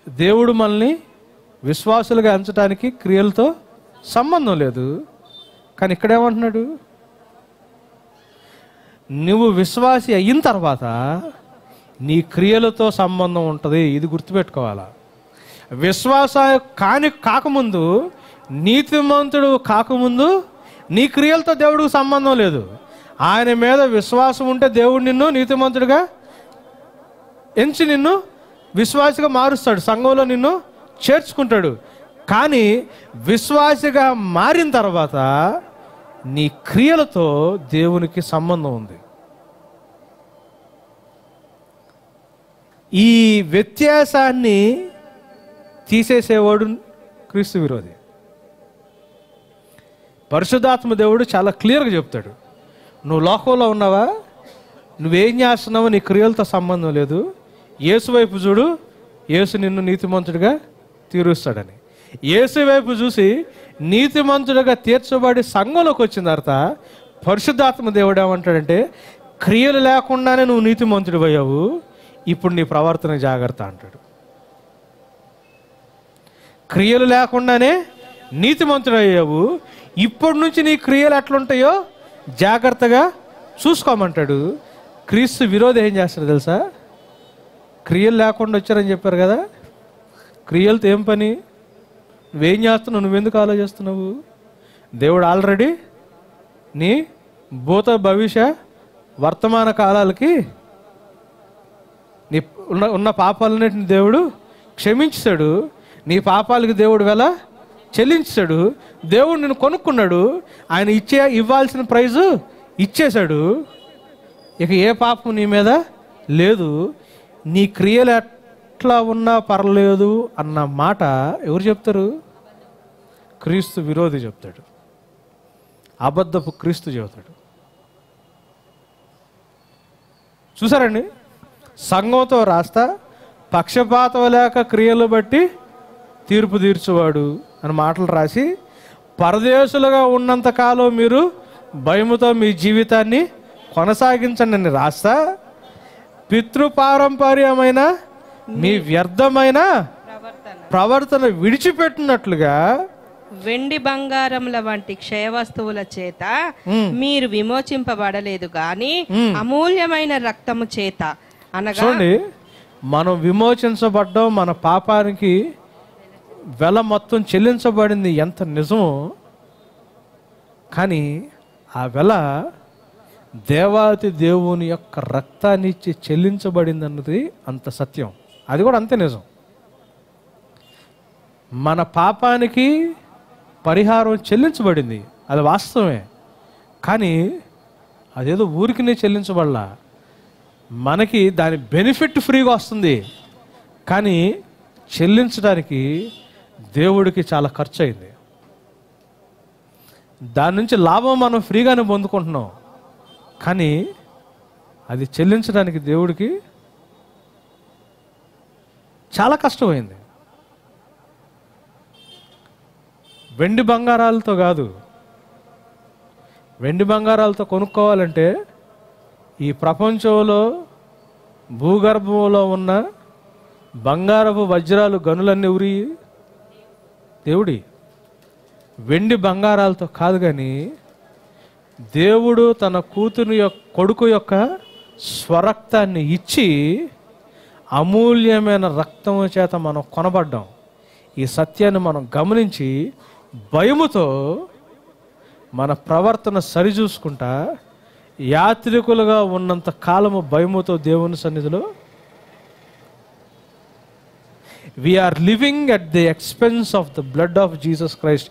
దేవుడు మనల్ని విశ్వాసులుగా ఎంచడానికి క్రియలతో సంబంధం లేదు. కానీ ఇక్కడేమంటున్నాడు? నువ్వు విశ్వాసి అయిన తర్వాత నీ క్రియలతో సంబంధం ఉంటుంది. ఇది గుర్తుపెట్టుకోవాలా. విశ్వాస కాకముందు, నీతిమంతుడు కాకముందు నీ క్రియలతో దేవుడికి సంబంధం లేదు. ఆయన మీద విశ్వాసం ఉంటే దేవుడు నిన్ను నీతిమంతుడిగా ఎంచి నిన్ను విశ్వాసిగా మారుస్తాడు, సంఘంలో నిన్ను చేర్చుకుంటాడు. కానీ విశ్వాసిగా మారిన తర్వాత నీ క్రియలతో దేవునికి సంబంధం ఉంది. ఈ వ్యత్యాసాన్ని తీసేసేవాడు క్రీస్తు విరోధి. పరిశుద్ధాత్మ దేవుడు చాలా క్లియర్గా చెప్తాడు, నువ్వు లోకంలో ఉన్నావా, నువ్వేం చేస్తున్నావో నీ క్రియలతో సంబంధం లేదు, యేసు వైపు చూడు, యేసు నిన్ను నీతిమంతుడిగా తీరుస్తాడని. యేసు వైపు చూసి నీతిమంతుడిగా తీర్చబడి సంఘంలోకి వచ్చిన తర్వాత పరిశుద్ధాత్మ దేవుడు ఏమంటాడంటే, క్రియలు లేకుండానే నువ్వు నీతిమంతుడు అయ్యావు, ఇప్పుడు నీ ప్రవర్తన జాగ్రత్త అంటాడు. క్రియలు లేకుండానే నీతిమంతుడు అయ్యావు, ఇప్పటి నుంచి నీ క్రియలు ఎట్లుంటాయో జాగ్రత్తగా చూసుకోమంటాడు. క్రీస్తు విరోధి ఏం చేస్తాడు తెలుసా? క్రియలు లేకుండా వచ్చారని చెప్పారు కదా, క్రియలతో ఏం పని? నువ్వేం చేస్తున్నావు? నువ్వెందుకు ఆలోచిస్తున్నావు? దేవుడు ఆల్రెడీ నీ భూత భవిష్య వర్తమాన కాలాలకి నీ ఉన్న పాపాలన్నిటిని దేవుడు క్షమించాడు. నీ పాపాలకి దేవుడు వెల చెల్లించాడు. దేవుడు నిన్ను కొనుక్కున్నాడు, ఆయన ఇవ్వాల్సిన ప్రైజు ఇచ్చేశాడు. ఇక ఏ పాపం నీ మీద లేదు. నీ క్రియలు ఎట్లా ఉన్నా పర్లేదు అన్న మాట ఎవరు చెప్తారు? క్రీస్తు విరోధి చెప్తాడు, అబద్ధపు క్రీస్తు చెబుతాడు. చూసారండి, సంఘంతో రాస్తా పక్షపాతం లేక క్రియలు బట్టి తీర్పు తీర్చువాడు అని మాటలు రాసి, పరదేశులుగా ఉన్నంతకాలం మీరు భయముతో మీ జీవితాన్ని కొనసాగించండి అని రాస్తా, పితృపారంపర్యమైన మీ వ్యర్థమైన ప్రవర్తన విడిచిపెట్టినట్లుగా వెండి బంగారముల వంటి క్షయ వస్తువుల చేత మీరు విమోచింపబడలేదు గాని అమూల్యమైన రక్తము చేత. అనగా చూడండి, మనం విమోచించబడ్డం, మన పాపానికి వెల మొత్తం చెల్లించబడింది ఎంత నిజమో, కానీ ఆ వెల దేవాతి దేవుని యొక్క రక్తాన్ని ఇచ్చి చెల్లించబడింది అన్నది అంత సత్యం. అది కూడా అంతే నిజం. మన పాపానికి పరిహారం చెల్లించబడింది, అది వాస్తవమే. కానీ అదేదో ఊరికినే చెల్లించబడలా, మనకి దాని బెనిఫిట్ ఫ్రీగా వస్తుంది, కానీ చెల్లించడానికి దేవుడికి చాలా ఖర్చు అయింది. దాని నుంచి లాభం మనం ఫ్రీగానే పొందుకుంటున్నాం, కానీ అది చెల్లించడానికి దేవుడికి చాలా కష్టమైంది. వెండి బంగారాలతో కాదు, వెండి బంగారాలతో కొనుక్కోవాలంటే ఈ ప్రపంచంలో భూగర్భంలో ఉన్న బంగారపు వజ్రాలు గనులన్నీ ఉరి దేవుడి. వెండి బంగారాలతో కాదు, కానీ దేవుడు తన కూతురు కొడుకు యొక్క స్వరక్తాన్ని ఇచ్చి అమూల్యమైన రక్తము చేత మనం కొనబడ్డాం. ఈ సత్యాన్ని మనం గమనించి భయముతో మన ప్రవర్తన సరిచూసుకుంటా యాత్రికులుగా ఉన్నంత కాలము భయముతో దేవుని సన్నిధిలో we are living at the expense of the blood of Jesus Christ.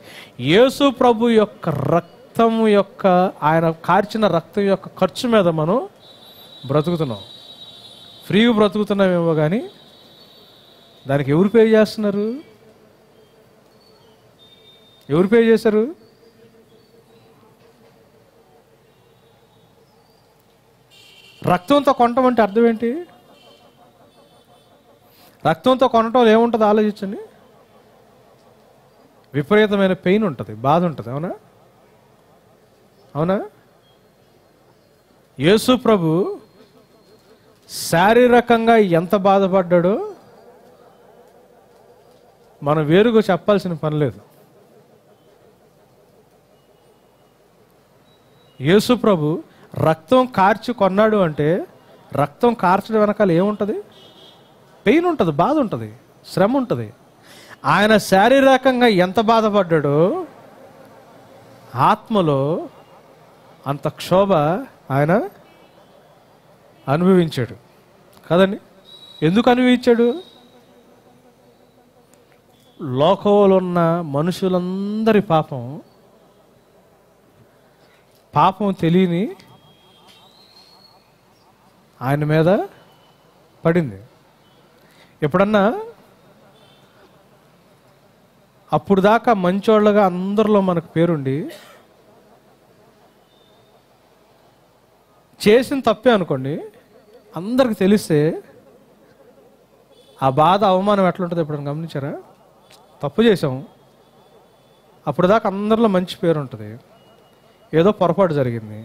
యేసు ప్రభు యొక్క రక్తము యొక్క, ఆయన కార్చిన రక్తం యొక్క ఖర్చు మీద మనం బ్రతుకుతున్నాం. ఫ్రీగా బ్రతుకుతున్నామేమో, కానీ దానికి ఎవరు పే చేస్తున్నారు? ఎవరు పే చేశారు? రక్తంతో కొనటం అంటే అర్థం ఏంటి? రక్తంతో కొనటం ఏముంటుంది ఆలోచించండి. విపరీతమైన పెయిన్ ఉంటుంది, బాధ ఉంటుంది. అవునా? అవునా? యేసు ప్రభు శారీరకంగా ఎంత బాధపడ్డాడో మనం వేరుగా చెప్పాల్సిన పని లేదు. యేసు ప్రభు రక్తం కార్చి కొన్నాడు అంటే, రక్తం కార్చడం వెనకాల ఏముంటుంది? పెయిన్ ఉంటుంది, బాధ ఉంటుంది, శ్రమ ఉంటుంది. ఆయన శారీరకంగా ఎంత బాధపడ్డాడో ఆత్మలో అంత క్షోభ ఆయన అనుభవించాడు కదండి. ఎందుకు అనుభవించాడు? లోకంలో ఉన్న మనుషులందరి పాపం తెలియని ఆయన మీద పడింది. ఎప్పుడన్నా అప్పుడు దాకా మంచోళ్ళగా అందరిలో మనకు పేరుండి చేసిన తప్పే అనుకోండి, అందరికి తెలిస్తే ఆ బాధ, అవమానం ఎట్లుంటుంది ఎప్పుడన్నా గమనించారా? తప్పు చేసాం, అప్పుడు దాకా అందరిలో మంచి పేరు ఉంటుంది. ఏదో పొరపాటు జరిగింది,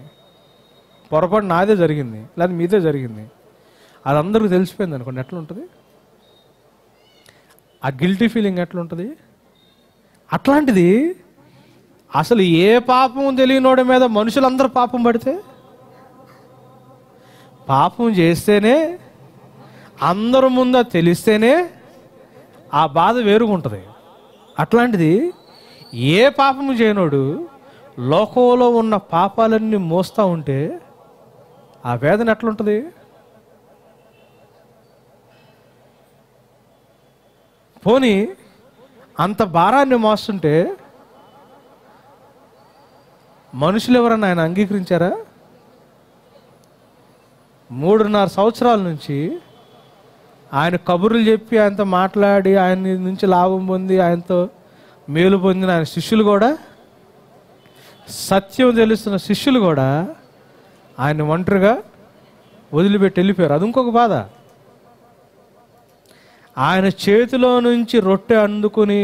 పొరపాటు నాదే జరిగింది లేదా మీదే జరిగింది, అది అందరికి తెలిసిపోయింది అనుకోండి, ఎట్లుంటుంది? ఆ గిల్టీ ఫీలింగ్ ఎట్లుంటుంది? అట్లాంటిది అసలు ఏ పాపం తెలియనోడి మీద మనుషులందరూ పాపం పడితే, పాపం చేస్తేనే అందరి ముందు తెలిస్తేనే ఆ బాధ వేరుగుంటుంది. అట్లాంటిది ఏ పాపము చేయనోడు లోకంలో ఉన్న పాపాలన్నీ మోస్తూ ఉంటే ఆ వేదన ఎట్లుంటుంది? పోనీ అంత భారాన్ని మోస్తుంటే మనుషులు ఎవరన్నా ఆయన అంగీకరించారా? 3.5 సంవత్సరాల నుంచి ఆయన కబుర్లు చెప్పి ఆయనతో మాట్లాడి ఆయన నుంచి లాభం పొంది ఆయనతో మేలు పొందిన ఆయన శిష్యులు కూడా, సత్యం తెలుస్తున్న శిష్యులు కూడా ఆయన ఒంటరిగా వదిలిపెట్టి వెళ్ళిపోయారు. అది ఇంకొక బాధ. ఆయన చేతిలో నుంచి రొట్టె అందుకుని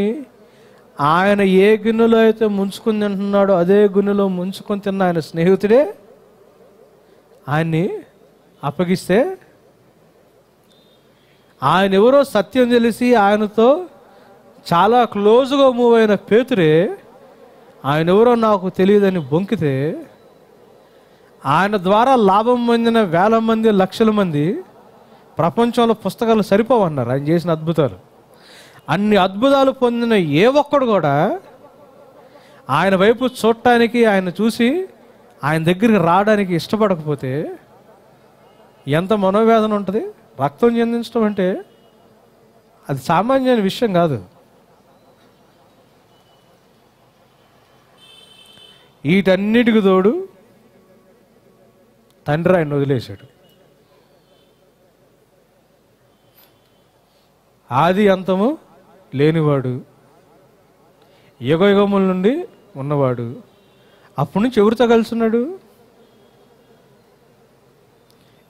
ఆయన ఏ గిన్నెలో అయితే ముంచుకుని తింటున్నాడో అదే గిన్నెలో ముంచుకొని తిన్న ఆయన స్నేహితుడే ఆయన్ని అప్పగిస్తే, ఆయన ఎవరో సత్యం తెలిసి ఆయనతో చాలా క్లోజ్గా మూవ్ అయిన పేతురే ఆయన ఎవరో నాకు తెలియదని బొంకితే, ఆయన ద్వారా లాభం పొందిన వేల మంది లక్షల మంది ప్రపంచంలో పుస్తకాలు సరిపోవన్నారు ఆయన చేసిన అద్భుతాలు. అన్ని అద్భుతాలు పొందిన ఏ ఒక్కడు కూడా ఆయన వైపు చూడటానికి, ఆయన చూసి ఆయన దగ్గరికి రావడానికి ఇష్టపడకపోతే ఎంత మనోవేదన ఉంటుంది? రక్తం చెందించడం అంటే అది సామాన్యమైన విషయం కాదు. వీటన్నిటికి తోడు తండ్రి ఆయన వదిలేశాడు. ఆది అంతము లేనివాడు, యుగయుగముల నుండి ఉన్నవాడు, అప్పటి నుంచి ఎవరితో కలిసి ఉన్నాడు?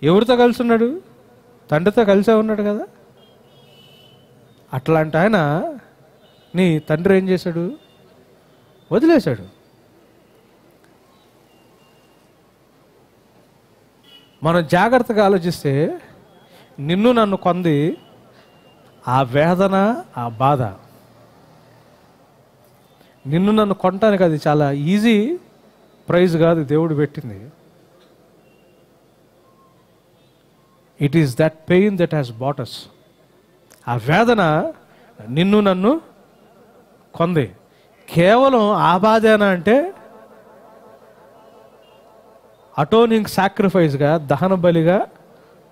ఎవరితో కలిసి ఉన్నాడు? తండ్రితో కలిసే ఉన్నాడు కదా. అట్లాంటి ఆయన నీ తండ్రి ఏం చేశాడు? వదిలేశాడు. మనం జాగ్రత్తగా ఆలోచిస్తే నిన్ను నన్ను కొంది ఆ వేదన, ఆ బాధ, నిన్ను నన్ను కొనటానికి అది చాలా ఈజీ ప్రైజ్ కాదు దేవుడు పెట్టింది. It is that pain that has bought us. ఆ వేదన నిన్ను నన్ను కొంది. కేవలం ఆ బాధేనా అంటే అటోనింగ్ సాక్రిఫైస్గా, దహన బలిగా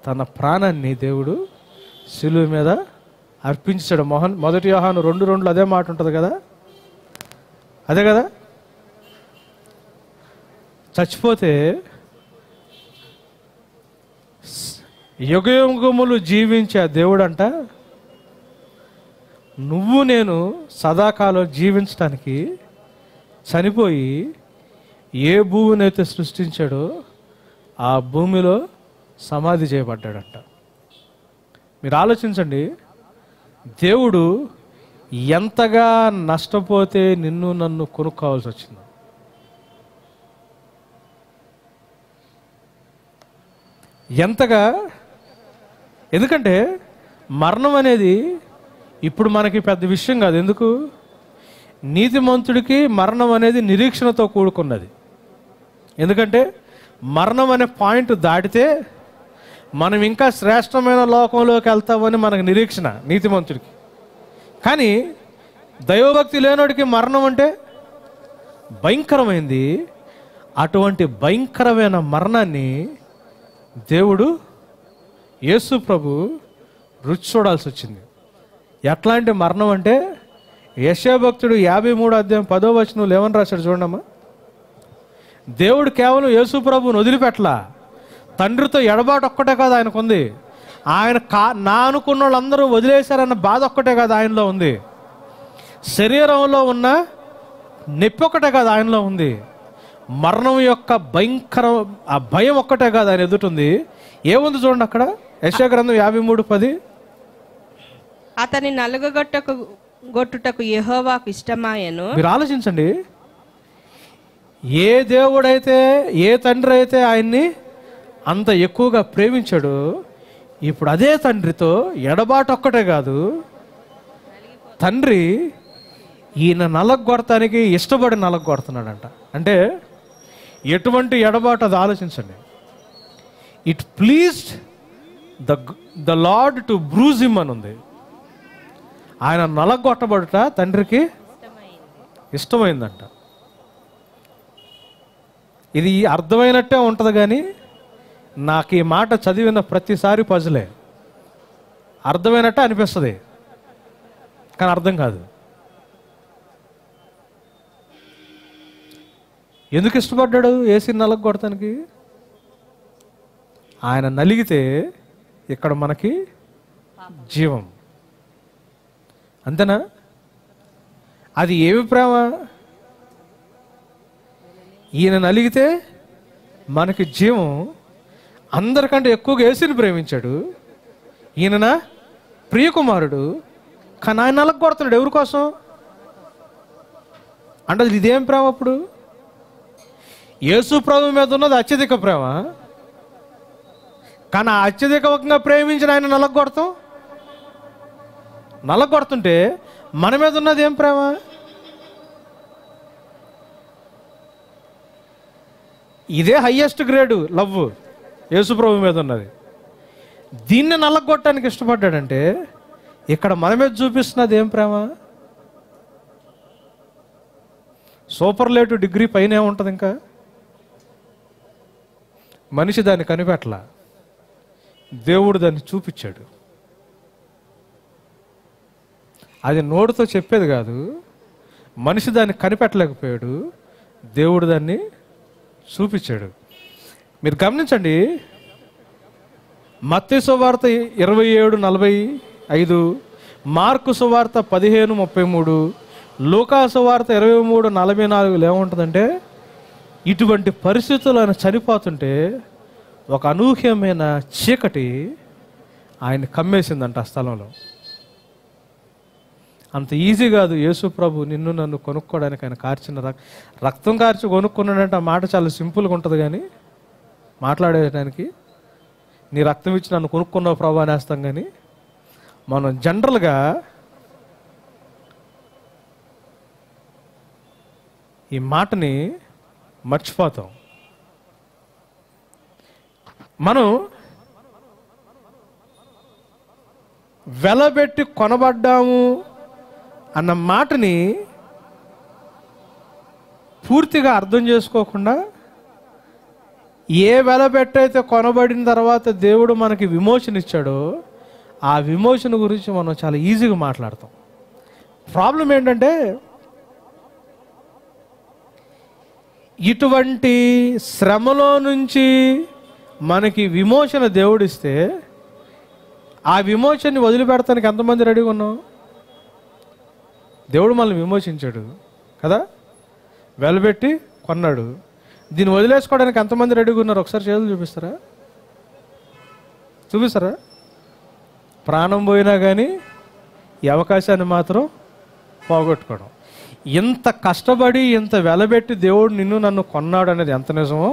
తన ప్రాణాన్ని దేవుడు శిలువ మీద అర్పించాడు. 1 యోహాను 2:2 అదే మాట ఉంటుంది కదా, అదే కదా. చచ్చిపోతే యుగయుగములు జీవించే దేవుడు అంట, నువ్వు నేను సదాకాలం జీవించడానికి చనిపోయి ఏ భూమినైతే సృష్టించాడో ఆ భూమిలో సమాధి చేయబడ్డాడంట. మీరు ఆలోచించండి, దేవుడు ఎంతగా నష్టపోతే నిన్ను నన్ను కొనుక్కోవాల్సి వచ్చింది. ఎంతగా, ఎందుకంటే మరణం అనేది ఇప్పుడు మనకి పెద్ద విషయం కాదు. ఎందుకు? నీతిమంతుడికి మరణం అనేది నిరీక్షణతో కూడుకున్నది. ఎందుకంటే మరణం అనే పాయింట్ దాటితే మనం ఇంకా శ్రేష్టమైన లోకంలోకి వెళ్తామని మనకు నిరీక్షణ నీతిమంతుడికి. కానీ దైవభక్తి లేనోడికి మరణం అంటే భయంకరమైంది. అటువంటి భయంకరమైన మరణాన్ని దేవుడు యేసు ప్రభు రుచి చూడాల్సి వచ్చింది. ఎట్లాంటి మరణం అంటే యెషయా భక్తుడు 53:10 ఏమని రాశాడు చూడమ్మా. దేవుడు కేవలం యేసు ప్రభువుని వదిలిపెట్టలా, తండ్రితో ఎడబాటు ఒక్కటే కాదు ఆయనకుంది, ఆయన నా అనుకున్న వాళ్ళందరూ వదిలేశారన్న బాధ ఒక్కటే కాదు ఆయనలో ఉంది. శరీరంలో ఉన్న నొప్పి ఒక్కటే కాదు ఆయనలో ఉంది. మరణం యొక్క భయంకర ఆ భయం ఒక్కటే కాదు ఆయన ఎదుటుంది. ఏముంది చూడండి అక్కడ, యెషయా గ్రంథం 53:10. అతని నలుగగొట్టుటకు యెహోవాకు ఇష్టమాయెను. మీరు ఆలోచించండి, ఏ దేవుడైతే, ఏ తండ్రి అయితే ఆయన్ని అంత ఎక్కువగా ప్రేమించాడు, ఇప్పుడు అదే తండ్రితో ఎడబాటు ఒక్కటే కాదు, తండ్రి ఈయన నలగొడటానికి ఇష్టపడి నలగొడుతున్నాడంట. అంటే ఎటువంటి ఎడబాటు అది ఆలోచించండి. It pleased the lord to bruise him అని ఉంది. ఆయన నలగొట్టబడుట తండ్రికి ఇష్టమైందంట. ఇది అర్థమైనట్టే ఉంటుంది, కానీ నాకు ఈ మాట చదివిన ప్రతిసారి పజలే. అర్థమైనట్టే అనిపిస్తుంది, కానీ అర్థం కాదు. ఎందుకు ఇష్టపడ్డాడు యేసుని నలగొడటానికి? ఆయన నలిగితే ఇక్కడ మనకి జీవం, అంతేనా? అది ఏమి ప్రేమ? ఈయన నలిగితే మనకి జీవం. అందరికంటే ఎక్కువగా యేసుని ప్రేమించాడు. ఈయన ప్రియకుమారుడు, కానీ ఆయన నలగొడుతున్నాడు. ఎవరి కోసం అంటే ఇదేం ప్రేమ? అప్పుడు యేసు ప్రభు మీద ఉన్నది అత్యధిక ప్రేమ, కానీ ఆ అత్యధికంగా ప్రేమించిన ఆయన నలగొడుతుంటే మన మీద ఉన్నది ఏం ప్రేమ? ఇదే హయ్యెస్ట్ గ్రేడు లవ్ యేసు ప్రభు మీద ఉన్నది. దీన్ని నలగొట్టడానికి ఇష్టపడ్డాడంటే ఇక్కడ మన మీద చూపిస్తున్నది ఏం ప్రేమ? సూపర్లేటివ్ డిగ్రీ పైన ఏముంటుంది? ఇంకా మనిషి దాన్ని కనిపెట్టలా, దేవుడు దాన్ని చూపించాడు. అది నోటితో చెప్పేది కాదు, మనిషి దాన్ని కనిపెట్టలేకపోయాడు, దేవుడు దాన్ని చూపించాడు. మీరు గమనించండి, మత్తయి సువార్త 27:45, మార్కు సువార్త 15:33, లూకా సువార్త 23:44 ఏముంటుందంటే, ఇటువంటి పరిస్థితులు ఆయన చనిపోతుంటే ఒక అనూహ్యమైన చీకటి ఆయన కమ్మేసిందంట ఆ స్థలంలో. అంత ఈజీ కాదు యేసు ప్రభు నిన్ను నన్ను కొనుక్కోవడానికి. ఆయన కార్చిన రక్తం కార్చి కొనుక్కున్నాడంటే ఆ మాట చాలా సింపుల్గా ఉంటుంది, కానీ మాట్లాడేయడానికి నీ రక్తం ఇచ్చి నన్ను కొనుక్కున్నావు ప్రభు అనేస్తాం. కానీ మనం జనరల్గా ఈ మాటని మర్చిపోతాం. మనం వెలబెట్టి కొనబడ్డాము అన్న మాటని పూర్తిగా అర్థం చేసుకోకుండా, ఏ వెలబెట్టయితే కొనబడిన తర్వాత దేవుడు మనకి విమోచన ఇచ్చాడో ఆ విమోచన గురించి మనం చాలా ఈజీగా మాట్లాడతాం. ప్రాబ్లం ఏంటంటే, ఇటువంటి శ్రమలో నుంచి మనకి విమోచన దేవుడిస్తే ఆ విమోచనని వదిలిపెడతానికి ఎంతమంది రెడీగా ఉన్నాం? దేవుడు మనల్ని విమోచించాడు కదా, వెలబెట్టి కొన్నాడు. దీన్ని వదిలేసుకోవడానికి ఎంతమంది రెడీగా ఉన్నారు? ఒకసారి చేతులు చూపిస్తారా? ప్రాణం పోయినా కానీ ఈ అవకాశాన్ని మాత్రం పోగొట్టుకోవడం. ఇంత కష్టపడి ఇంత వెలబెట్టి దేవుడు నిన్ను నన్ను కొన్నాడు అనేది ఎంత నిజమో,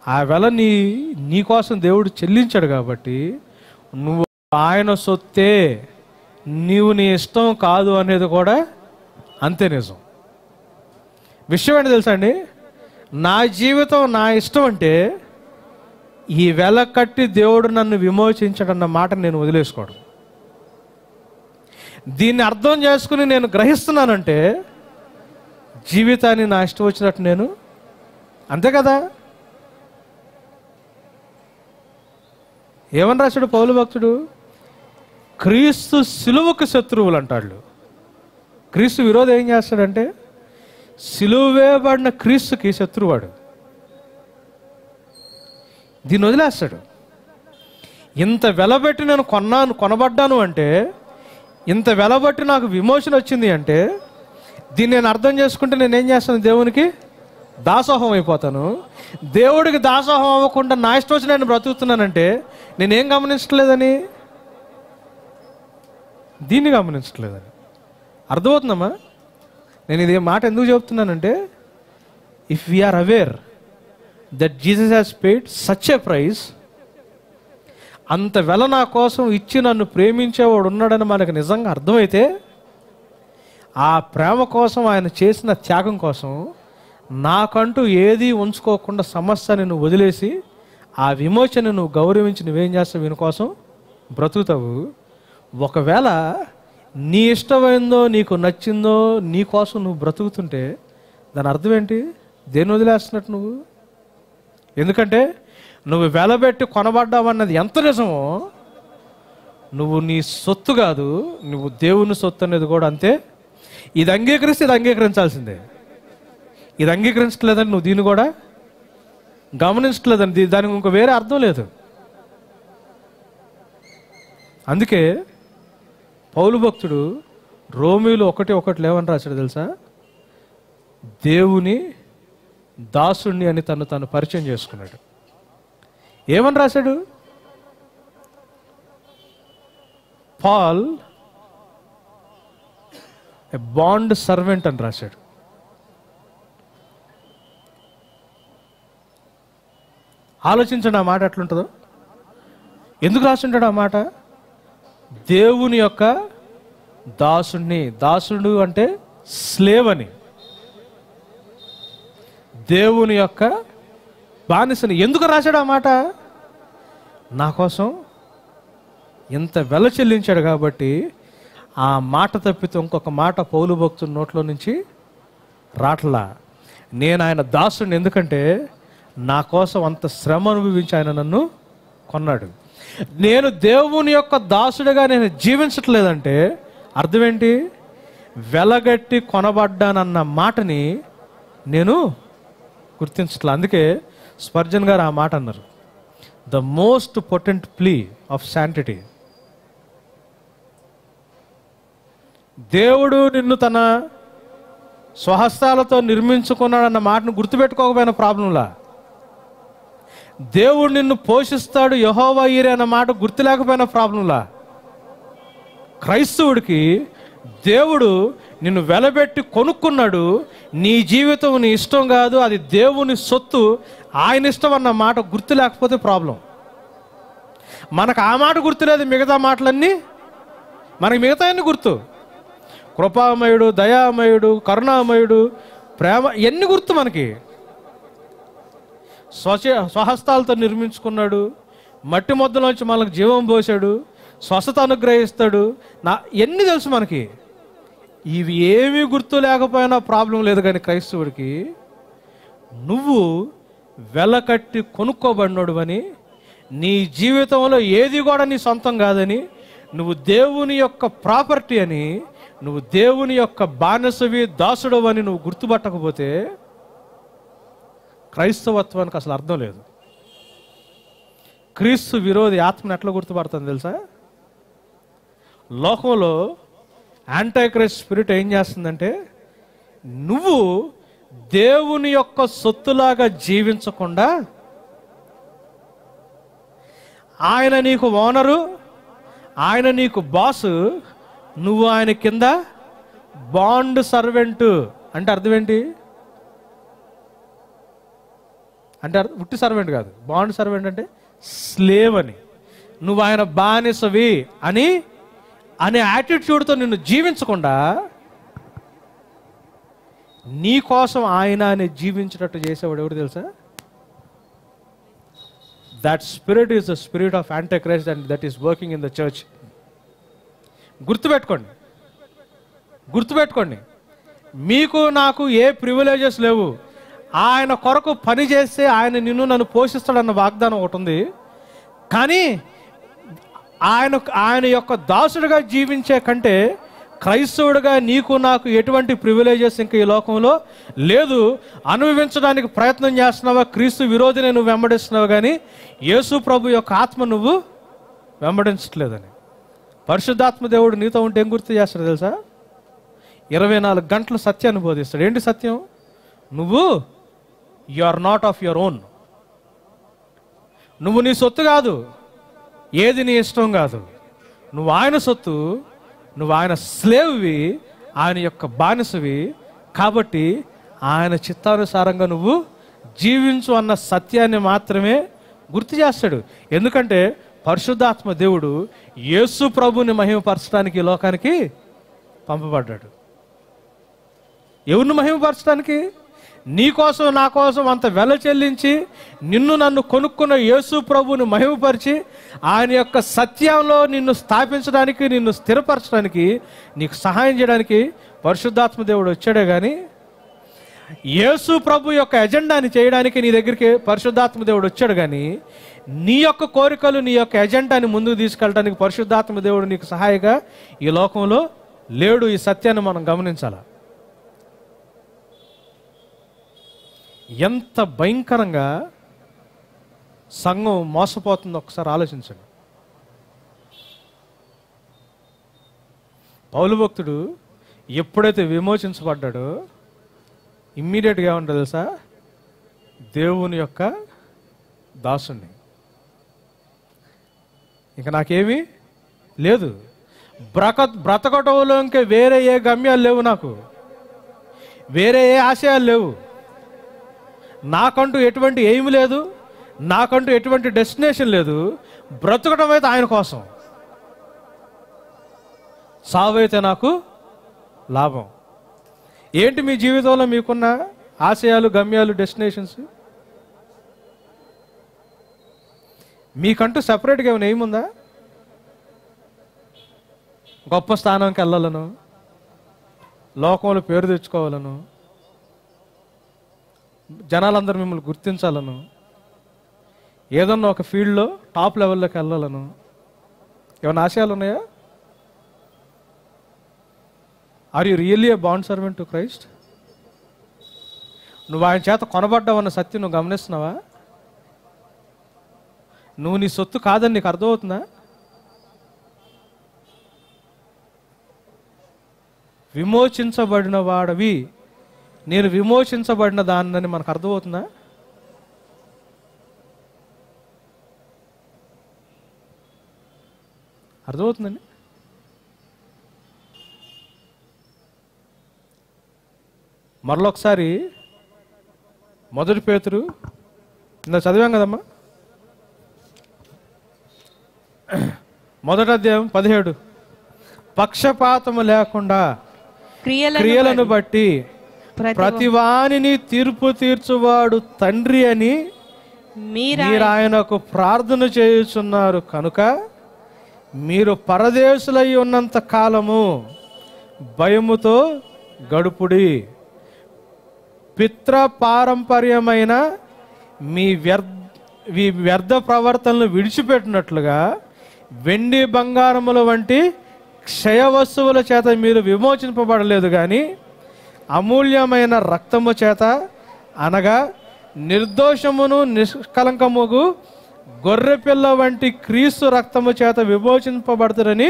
ఆ వెల నీ కోసం దేవుడు చెల్లించాడు కాబట్టి నువ్వు ఆయన సొత్తే, నీవు నీ ఇష్టం కాదు అనేది కూడా అంతే నిజం. విషయం ఏంటి తెలుసా అండి? నా జీవితం నా ఇష్టం అంటే ఈ వెల కట్టి దేవుడు నన్ను విమోచించాడన్న మాట నేను వదిలేసుకోవడం. దీన్ని అర్థం చేసుకుని నేను గ్రహిస్తున్నానంటే జీవితాన్ని నా ఇష్టం వచ్చినట్టు నేను, అంతే కదా. ఏమని రాశాడు పౌలు భక్తుడు? క్రీస్తు సిలువకు శత్రువులు అంటాడు. క్రీస్తు విరోధం ఏం చేస్తాడంటే, సిలువ వేయబడిన క్రీస్తుకి శత్రువాడు. దీన్ని వదిలేస్తాడు. ఇంత వెలబెట్టి నేను కొనబడ్డాను అంటే, ఇంత వెలబట్టి నాకు విమోచన వచ్చింది అంటే, దీన్ని నేను అర్థం చేసుకుంటే నేనేం చేస్తాను? దేవునికి దాసోహం అయిపోతాను. దేవుడికి దాసోహం అవ్వకుండా నా ఇష్టం వచ్చి నేను బ్రతుకుతున్నానంటే నేనేం గమనించట్లేదని, దీన్ని గమనించట్లేదని. అర్థమవుతుందమ్మా? నేను ఇది మాట ఎందుకు చెప్తున్నానంటే, if we are aware that Jesus has paid such a price, అంత వెల నా కోసం ఇచ్చి నన్ను ప్రేమించేవాడు ఉన్నాడని మనకు నిజంగా అర్థమైతే, ఆ ప్రేమ కోసం ఆయన చేసిన త్యాగం కోసం నాకంటూ ఏది ఉంచుకోకుండా సమస్యని నువ్వు వదిలేసి ఆ విమోచన నువ్వు గౌరవించి నువ్వేం చేస్తావు? వీని కోసం బ్రతుకుతావు. ఒకవేళ నీ ఇష్టమైందో నీకు నచ్చిందో నీ కోసం నువ్వు బ్రతుకుతుంటే దాని అర్థం ఏంటి? దేన్ని వదిలేస్తున్నట్టు నువ్వు? ఎందుకంటే నువ్వు వెలబెట్టి కొనబడ్డావన్నది ఎంత నిజమో, నువ్వు నీ సొత్తు కాదు, నువ్వు దేవుని సొత్తు అనేది కూడా అంతే. ఇది అంగీకరిస్తే ఇది అంగీకరించాల్సిందే. ఇది అంగీకరించట్లేదని నువ్వు దీన్ని కూడా గమనించట్లేదని దానికి ఇంకో వేరే అర్థం లేదు. అందుకే పౌలు భక్తుడు రోమీలు 1:1 ఏమని రాశాడు తెలుసా? దేవుని దాసుణ్ణి అని తను పరిచయం చేసుకున్నాడు. ఏమని రాశాడు? పాల్ ఎ బాండ్ సర్వెంట్ అని రాశాడు. ఆలోచించండి ఆ మాట ఎట్లుంటుందో. ఎందుకు రాసుంటాడు ఆ మాట? దేవుని యొక్క దాసుణ్ణి. దాసుడు అంటే స్లేవ్ అని. దేవుని యొక్క బానిసని. ఎందుకు రాశాడు ఆ మాట? నా కోసం ఇంత వెల చెల్లించాడు కాబట్టి. ఆ మాట తప్పితే ఇంకొక మాట పౌలు భక్తుడి నోట్లో నుంచి రాట్లా. నేను ఆయన దాసుడిని, ఎందుకంటే నా కోసం అంత శ్రమ అనుభవించి ఆయన నన్ను కొన్నాడు. నేను దేవుని యొక్క దాసుడిగా నేను జీవించట్లేదంటే అర్థం ఏంటి? వెలగట్టి కొనబడ్డానన్న మాటని నేను గుర్తించట్లే. అందుకే స్పర్జన్ గారు ఆ మాట అన్నారు, the most potent plea of sanctity. దేవుడు నిన్ను తన స్వహస్తాలతో నిర్మించుకున్నాడన్న మాటను గుర్తుపెట్టుకోకపోయిన ప్రాబ్లంలా, దేవుడు నిన్ను పోషిస్తాడు యెహోవా ఈరే అన్న మాట గుర్తు లేకపోయిన ప్రాబ్లంలా, క్రైస్తవుడికి దేవుడు నిన్ను వెలబెట్టి కొనుక్కున్నాడు. నీ జీవితం నీ ఇష్టం కాదు, అది దేవుని సొత్తు, ఆయన ఇష్టం అన్న మాట గుర్తు లేకపోతే ప్రాబ్లం. మనకు ఆ మాట గుర్తులేదు, మిగతా మాటలన్నీ మనకి మిగతా అన్ని గుర్తు. కృపామయుడు, దయామయుడు, కరుణామయుడు, ప్రేమ, ఎన్ని గుర్తు మనకి. స్వహస్తాలతో నిర్మించుకున్నాడు, మట్టి మొద్దలోంచి మనకు జీవం పోసాడు, స్వస్థత అనుగ్రహిస్తాడు, ఎన్ని తెలుసు మనకి. ఇవి ఏమీ గుర్తు లేకపోయినా ప్రాబ్లం లేదు. కానీ క్రైస్తవుడికి నువ్వు వెలకట్టి కొనుక్కోబడినోడు అని, నీ జీవితంలో ఏది కూడా నీ సొంతం కాదని, నువ్వు దేవుని యొక్క ప్రాపర్టీ అని, నువ్వు దేవుని యొక్క బానిసవి, దాసుడు అని నువ్వు గుర్తుపట్టకపోతే క్రైస్తవత్వానికి అసలు అర్థం లేదు. క్రీస్తు విరోధి ఆత్మను ఎట్లా గుర్తుపడుతుంది తెలుసా? లోకంలో యాంటైక్రైస్ట్ స్పిరిట్ ఏం చేస్తుందంటే, నువ్వు దేవుని యొక్క సొత్తులాగా జీవించకుండా, ఆయన నీకు ఓనరు, ఆయన నీకు బాసు, నువ్వు ఆయన కింద బాండ్ సర్వెంట్. అంటే అర్థం ఏంటి? అంటే ఉట్టి సర్వెంట్ కాదు, బాండ్ సర్వెంట్ అంటే స్లేవ్ అని. నువ్వు ఆయన బానిసవి అని అనే యాటిట్యూడ్తో నిన్ను జీవించకుండా, నీ కోసం ఆయన అని జీవించేటట్టు చేసేవాడు ఎవరు తెలుసా? That spirit is the spirit of antichrist and that is working in the church. గుర్తుపెట్టుకోండి. మీకు నాకు ఏ ప్రివిలేజెస్ లేవు. ఆయన కొరకు పని చేస్తే ఆయన నిన్ను నన్ను పోషిస్తాడన్న వాగ్దానం ఒకటి ఉంది. కానీ ఆయన యొక్క దాసుడిగా జీవించే కంటే క్రైస్తవుడిగా నీకు నాకు ఎటువంటి ప్రివిలేజెస్ ఇంకా ఈ లోకంలో లేదు. అనుభవించడానికి ప్రయత్నం చేస్తున్నావా? క్రీస్తు విరోధిని నువ్వు వెంబడిస్తున్నావు, కానీ యేసు ప్రభు యొక్క ఆత్మ నువ్వు వెంబడించట్లేదని. పరిశుద్ధాత్మ దేవుడు నీతో ఉంటే ఏం గుర్తు చేస్తాడు తెలుసా? 24 గంటలు సత్యాన్ని బోధిస్తాడు. ఏంటి సత్యం? నువ్వు you are not of your own. నువ్వు నీ సొత్తు కాదు, ఏది నీ ఇష్టం కాదు. నువ్వు ఆయన సొత్తు, నువ్వు ఆయన స్లేవ్వి, ఆయన యొక్క బానిసవి. కాబట్టి ఆయన చిత్తానుసారంగా నువ్వు జీవించు అన్న సత్యాన్ని మాత్రమే గుర్తు చేస్తాడు. ఎందుకంటే పరిశుద్ధాత్మ దేవుడు యేసు ప్రభుని మహిమపరచడానికి ఈ లోకానికి పంపబడ్డాడు. ఎవరిని మహిమపరచడానికి? నీ కోసం నా కోసం అంత వెల చెల్లించి నిన్ను నన్ను కొనుక్కున్న యేసు ప్రభుని మహిమపరిచి ఆయన యొక్క సత్యంలో నిన్ను స్థాపించడానికి, నిన్ను స్థిరపరచడానికి, నీకు సహాయం చేయడానికి పరిశుద్ధాత్మ దేవుడు వచ్చాడే కానీ యేసు ప్రభు యొక్క ఎజెండాని చేయడానికి నీ దగ్గరికి పరిశుద్ధాత్మ దేవుడు వచ్చాడు. కానీ నీ యొక్క కోరికలు, నీ యొక్క ఎజెండాని ముందుకు తీసుకెళ్ళడానికి పరిశుద్ధాత్మ దేవుడు నీకు సహాయగా ఈ లోకంలో లేడు. ఈ సత్యాన్ని మనం గమనించాలి. ఎంత భయంకరంగా సంఘం మోసపోతుందో ఒకసారి ఆలోచించండి. పౌలు భక్తుడు ఎప్పుడైతే విమోచించబడ్డాడో ఇమ్మీడియట్గా ఏమంటారు తెలుసా? దేవుని యొక్క దాసుని, ఇంకా నాకేమీ లేదు, బ్రతకటంలో ఇంకా వేరే ఏ గమ్యాలు లేవు, నాకు వేరే ఏ ఆశయాలు లేవు, నాకంటూ ఎటువంటి ఎయిమ్ లేదు, నాకంటూ ఎటువంటి డెస్టినేషన్ లేదు. బ్రతకడం అయితే ఆయన కోసం, సావైతే నాకు లాభం. ఏంటి మీ జీవితంలో మీకున్న ఆశయాలు, గమ్యాలు, డెస్టినేషన్స్? మీకంటూ సపరేట్గా ఏమైనా ఏముందా? గొప్ప స్థానానికి వెళ్ళాలను, లోకంలో పేరు తెచ్చుకోవాలను, జనాలందరూ మిమ్మల్ని గుర్తించాలను, ఏదన్నా ఒక ఫీల్డ్లో టాప్ లెవెల్లోకి వెళ్ళాలను ఏమైనా ఆశయాలు ఉన్నాయా? Are you really a bond servant to Christ? నువ్వు ఆయన చేత కొనబడ్డావన్న సత్యం నువ్వు గమనిస్తున్నావా? నువ్వు నీ సొత్తు కాదని నీకు అర్థమవుతుందా? విమోచించబడిన వాడవి, నేను విమోచించబడిన దాన్నని మనకు అర్థమవుతుందా? అర్థమవుతుందండి? మరొకసారి 1 పేతురు ఇందా చదివాం కదమ్మా, 1వ అధ్యాయం 17, పక్షపాతము లేకుండా క్రియలను బట్టి ప్రతివానిని తీర్పు తీర్చువాడు తండ్రి అని మీరు ఆయనకు ప్రార్థన చేయుచున్నారు కనుక మీరు పరదేశులై ఉన్నంత కాలము భయముతో గడుపుడి. పిత్ర పారంపర్యమైన మీ వ్యర్థ ప్రవర్తనలు విడిచిపెట్టినట్లుగా వెండి బంగారముల వంటి క్షయ వస్తువుల చేత మీరు విమోచింపబడలేదు, కానీ అమూల్యమైన రక్తము చేత, అనగా నిర్దోషమును నిష్కలంకముగు గొర్రెపిల్ల వంటి క్రీస్తు రక్తము చేత విమోచింపబడతారని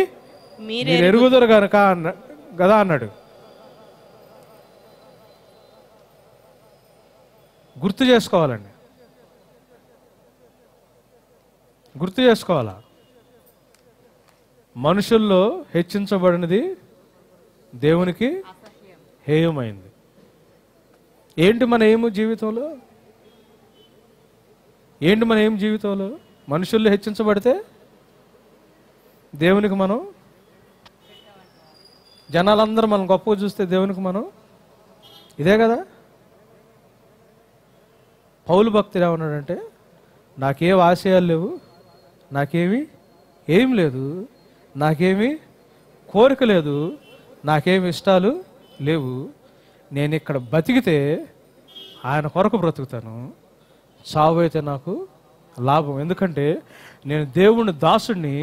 మీరు ఎరుగుదురు కనుక కదా అన్నాడు. గుర్తు చేసుకోవాలండి, గుర్తు చేసుకోవాలా. మనుషుల్లో హెచ్చించబడినది దేవునికి హేయమైంది. ఏంటి మన ఏము జీవితంలో? ఏంటి మన ఏం జీవితంలో? మనుషుల్లో హెచ్చించబడితే దేవునికి మనం, జనాలందరూ మనం గొప్పగా చూస్తే దేవునికి మనం ఇదే కదా. పౌలు భక్తుడు ఏమన్నాడంటే, నాకేం ఆశయాలు లేవు, ఏం లేదు, నాకేమీ కోరిక లేదు, నాకేమి ఇష్టాలు లేవు, నేను ఇక్కడ బతికితే ఆయన కొరకు బ్రతుకుతాను, చావు అయితే నాకు లాభం. ఎందుకంటే నేను దేవుని దాసుడిని,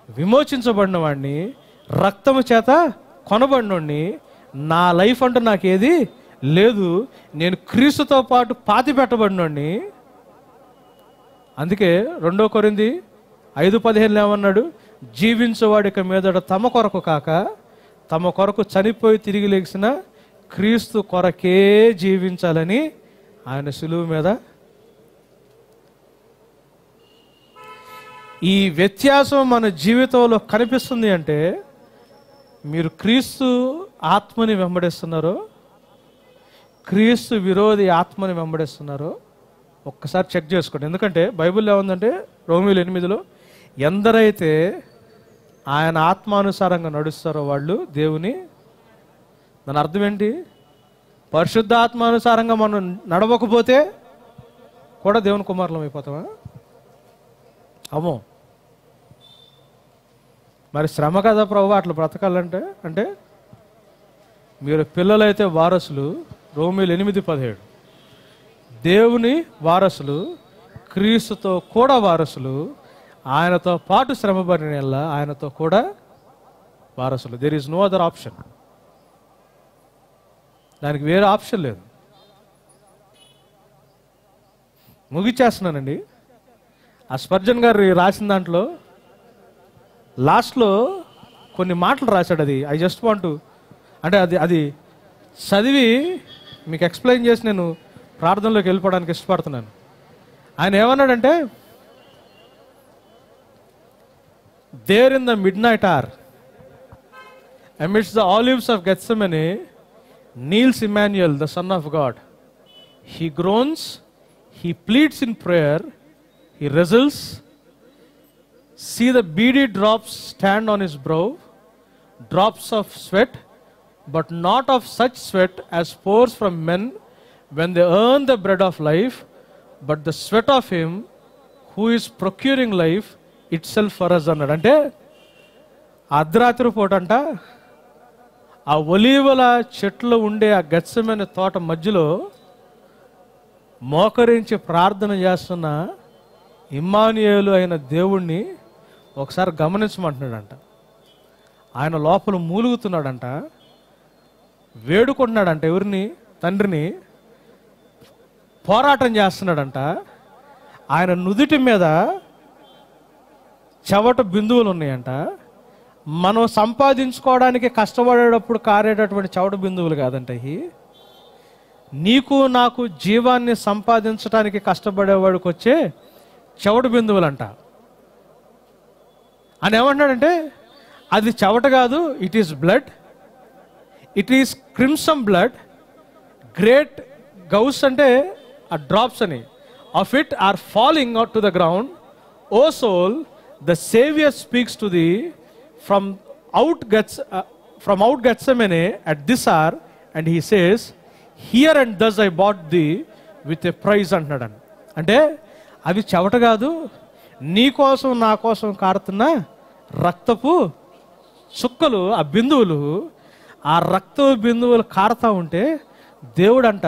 విమోచించబడిన వాడిని, రక్తము చేత కొనబడినోడిని, నా లైఫ్ అంటూ నాకేది లేదు, నేను క్రీస్తుతో పాటు పాతి పెట్టబడినోడిని. అందుకే 2 కొరింథీ 5:15 ఏమన్నాడు? జీవించేవాడిక మీదట తమ కొరకు కాక తమ కొరకు చనిపోయి తిరిగి లేచిన క్రీస్తు కొరకే జీవించాలని ఆయన సిలువ మీద. ఈ వ్యత్యాసం మన జీవితంలో కనిపిస్తుంది అంటే మీరు క్రీస్తు ఆత్మని వెంబడిస్తున్నారో, క్రీస్తు విరోధి ఆత్మని వెంబడిస్తున్నారో ఒక్కసారి చెక్ చేసుకోండి. ఎందుకంటే బైబిల్లో ఏముందంటే రోమీయులు 8లో ఎందరైతే ఆయన ఆత్మానుసారంగా నడుస్తారో వాళ్ళు దేవుని. దాని అర్థం ఏంటి? పరిశుద్ధ ఆత్మానుసారంగా మనం నడవకపోతే కూడా దేవుని కుమారులం అయిపోతామా? అమ్మో, మరి శ్రమ కదా ప్రభు అట్లా బ్రతకాలంటే. అంటే మీరు పిల్లలైతే వారసులు, రోమీయులు 8:17, దేవుని వారసులు, క్రీస్తుతో కూడా వారసులు, ఆయనతో పాటు శ్రమపడిన యెడల ఆయనతో కూడా వారసులు. There is no other option. దానికి వేరే ఆప్షన్ లేదు. ముగిచేస్తున్నానండి. ఆ స్పర్జన్ గారు రాసిన దాంట్లో లాస్ట్లో కొన్ని మాటలు రాశాడు. అది ఐ జస్ట్ వాంట్ అంటే అది చదివి మీకు ఎక్స్ప్లెయిన్ చేసి నేను ప్రార్థనలోకి వెళ్ళిపోవడానికి ఇష్టపడుతున్నాను. ఆయన ఏమన్నాడంటే, there in the midnight hour, amidst the olives of Gethsemane, kneels Emmanuel, the Son of God. He groans, he pleads in prayer, he wrestles. See the beady drops stand on his brow, drops of sweat, but not of such sweat as pours from men when they earn the bread of life, but the sweat of him who is procuring life itself for us అన్నాడు. అంటే అర్ధరాత్రి పూట అంట ఆ ఒలీవల చెట్లు ఉండే ఆ గెత్సెమనే తోట మధ్యలో మోకరించి ప్రార్థన చేస్తున్న ఇమ్మానుయేలు అయిన దేవుణ్ణి ఒకసారి గమనించమంటున్నాడంట. ఆయన లోపల మూలుగుతున్నాడంట, వేడుకుంటున్నాడంట. ఎవరిని? తండ్రిని. పోరాటం చేస్తున్నాడంట. ఆయన నుదుటి మీద చెవట బిందువులు ఉన్నాయంట. మనం సంపాదించుకోవడానికి కష్టపడేటప్పుడు కారేటటువంటి చెవట బిందువులు కాదంట ఇవి. నీకు నాకు జీవాన్ని సంపాదించడానికి కష్టపడేవాడికి వచ్చే చెవట బిందువులంట. అని ఏమంటున్నాడంటే, అది చెవట కాదు, it is blood, it is crimson blood, great gouts అంటే ఆ డ్రాప్స్ అని, of it are falling out to the ground. O soul, the Savior speaks to thee from out Gethsemane at this hour, and he says, here and thus I bought thee with a price అంటున్నాడు. అంటే అవి చెవట కాదు, నీ కోసం నా కోసం కారుతున్న రక్తపు చుక్కలు, ఆ బిందువులు. ఆ రక్తపు బిందువులు కారుతా ఉంటే దేవుడంట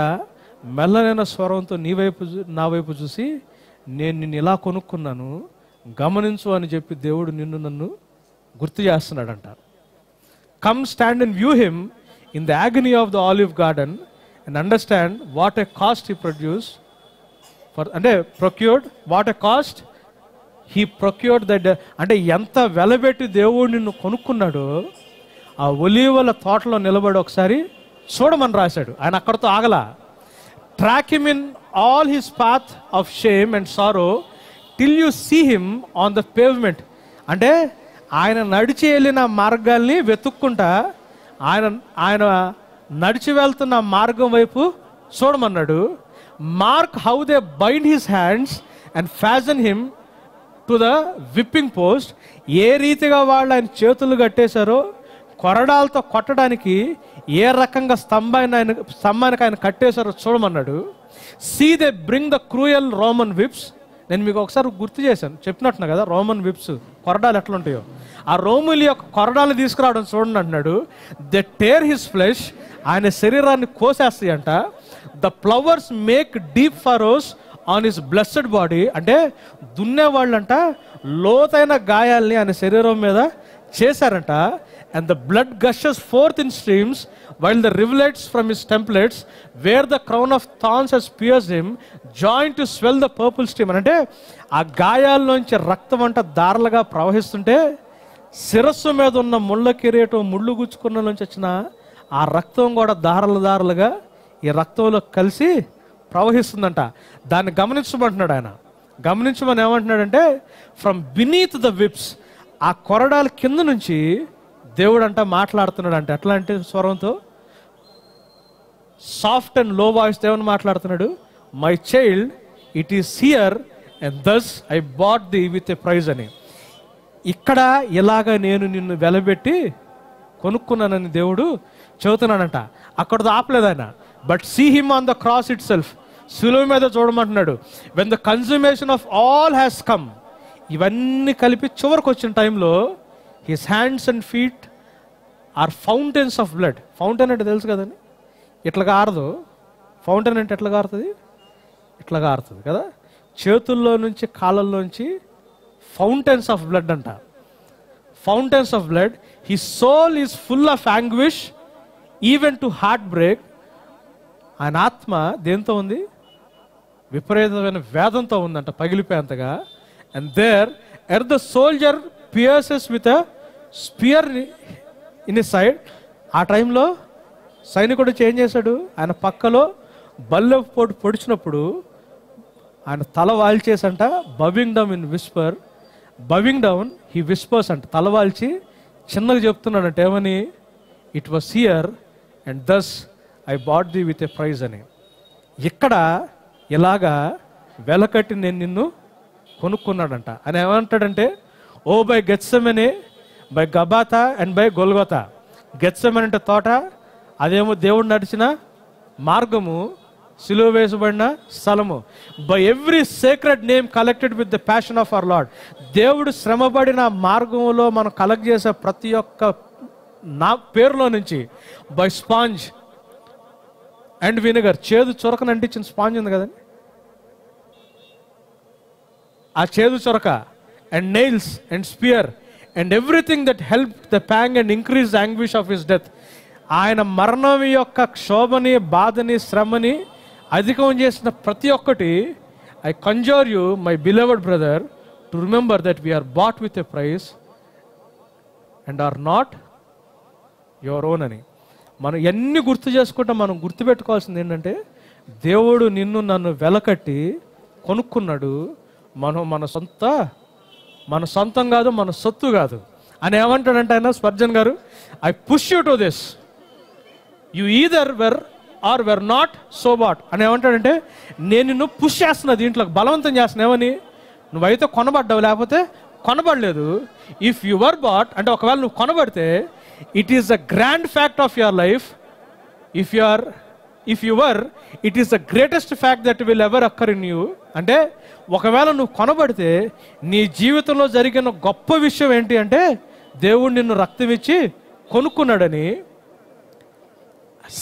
మెల్లనైన స్వరంతో నా వైపు చూసి, నేను నిన్ను ఇలా కొనుక్కున్నాను, గమనించు అని చెప్పి దేవుడు నిన్ను నన్ను గుర్తు చేస్తున్నాడంట. Come stand and view him in the agony of the olive garden and understand what a cost he produce for, అంటే procured, what a cost he procured that. అంటే ఎంత వెలబెట్టి దేవుడు నిన్ను కొనుక్కున్నాడో ఆ ఒలీవల తోటలో నిలబడి ఒకసారి చూడమని రాశాడు. ఆయన అక్కడితో ఆగలా. Track him in all his path of shame and sorrow till you see him on the pavement. అంటే ఆయన నడిచి వెళ్ళిన మార్గాల్ని వెతుక్కుంటా ఆయన నడిచి వెళ్తున్న మార్గం వైపు చూడమన్నాడు. Mark how they bind his hands and fasten him to the whipping post. ఏ రీతిగా వాళ్ళు ఆయన చేతులు కట్టేశారో, కొరడాలతో కొట్టడానికి ఏ రకంగా స్తంభానికి ఆయన కట్టేశారో చూడమన్నాడు. See they bring the cruel Roman whips. నేను మీకు ఒకసారి గుర్తు చేశాను, చెప్పినట్టున్నా కదా, రోమన్ విప్స్ కొరడాలు ఎట్లా ఉంటాయో ఆ రోముల యొక్క కొరడాలు తీసుకురావడం చూడండి అంటున్నాడు. దే టేర్ హిస్ ఫ్లెష్, ఆయన శరీరాన్ని కోసేస్తాయి అంట. The flowers make deep pharaoh's on his blessed body. అంటే దున్నేవాళ్ళంట లోతైన గాయాల్ని ఆయన శరీరం మీద చేశారంట. and the blood gushes forth in streams, while the rivulets from his templates, where the crown of thorns has pierced him, joined to swell the purple stream. అంటే ఆ గాయాల్లోంచి రక్తం అంట దారలుగా ప్రవహిస్తుంటే శిరస్సు మీద ఉన్న ముళ్ళ కిరీటం ముళ్ళు గుచ్చుకున్న నుంచి వచ్చిన ఆ రక్తం కూడా దారలుగా ఈ రక్తంలో కలిసి ప్రవహిస్తుందంట. దాన్ని గమనించమంటున్నాడు ఆయన. గమనించమని ఏమంటున్నాడంటే, ఫ్రమ్ బినీత్ ద విప్స్, ఆ కొరడాల కింద నుంచి దేవుడు అంట మాట్లాడుతున్నాడు అంటే. ఎట్లా అంటే స్వరంతో, సాఫ్ట్ అండ్ లో వాయిస్ దేవుని మాట్లాడుతున్నాడు. My child, it is here and thus I bought thee with a price అని. ఇక్కడ ఇలాగ నేను నిన్ను వెలబెట్టి కొనుక్కున్నానని దేవుడు చెబుతున్నాడంట. అక్కడతో ఆపలేదు ఆయన. But see him on the cross itself, శిలువ మీద చూడమంటున్నాడు. When the consummation of all has come, ఇవన్నీ కలిపి చివరికి వచ్చిన టైంలో his hands and feet are fountains of blood. Fountain అంటే తెలుసు కదండి, ఇట్లా కారదు. ఫౌంటైన్ అంటే ఎట్లా కారుతుంది? ఇట్లా కారుతుంది కదా. చేతుల్లో నుంచి కాళ్ళల్లోంచి ఫౌంటైన్స్ ఆఫ్ బ్లడ్ అంట. Fountains of blood. His soul is full of anguish even to heart break. ఆయన ఆత్మ దేంతో ఉంది? విపరీతమైన వేదంతో ఉందంట, పగిలిపోయేంతగా. And there are the soldier pierces with a spear in his side. ఆ టైంలో సైనికుడు చేంజ్ చేశాడు. ఆయన పక్కలో బల్లె పోటు పొడిచినప్పుడు ఆయన తల వాల్చేసంట, bowing down in whisper. Bowing down he whispers అంట. తల వాల్చి చిన్నగా చెప్తున్నాడంట ఏమని? It was here and thus I bought thee with a price అని. ఇక్కడ ఇలాగా వెలకట్టి నేను నిన్ను కొనుక్కున్నాడంట. అని ఏమంటాడంటే, oh by Gethsemane, by Gabbatha and by Golgotha. Gethsemane అంటే తోట, అదేమో దేవుడు నడిచిన మార్గము, సిలువ వేసబడిన స్థలము. By every sacred name collected with the passion of our Lord. దేవుడు శ్రమపడిన మార్గంలో మనం కలెక్ట్ చేసే ప్రతి ఒక్క నా పేరులో నుంచి. బై స్పాంజ్ అండ్ వినిగర్, చేదు చొరకను అంటించిన స్పాంజ్ ఉంది కదండి, ఆ చేదు చొరక. And nails and spear and everything that help the pang and increase anguish of his death. ఆయన మరణం యొక్క క్షోభని, బాధని, శ్రమని అధికం చేసిన ప్రతి ఒక్కటి. I conjure you my beloved brother to remember that we are bought with a price and are not your own అని. మనం ఎన్ని గుర్తు చేసుకుంటాం, మనం గుర్తుపెట్టుకోవాల్సింది ఏంటంటే, దేవుడు నిన్ను నన్ను వెలకట్టి కొనుక్కున్నాడు. మనం మన సొంతం కాదు, మన సొత్తు కాదు అని ఏమంటాడంటే ఆయన, స్పర్జన్ గారు, I push you to this, you either were or were not so bought అని ఏమంటాడంటే, నేను నిన్ను పుష్ చేస్తున్నా, దీంట్లో బలవంతం చేస్తున్నా. ఏమని? నువ్వైతే కొనబడ్డావు, లేకపోతే కొనబడలేదు. ఇఫ్ యు వర్ బాట్ అంటే ఒకవేళ నువ్వు కొనబడితే, it is the grand fact of your life. If you were, it is the greatest fact that will ever occur in you. అంటే ఒకవేళ నువ్వు కొనబడితే నీ జీవితంలో జరిగిన గొప్ప విషయం ఏంటి అంటే, దేవుడు నిన్ను రక్తం ఇచ్చి కొనుక్కున్నాడని.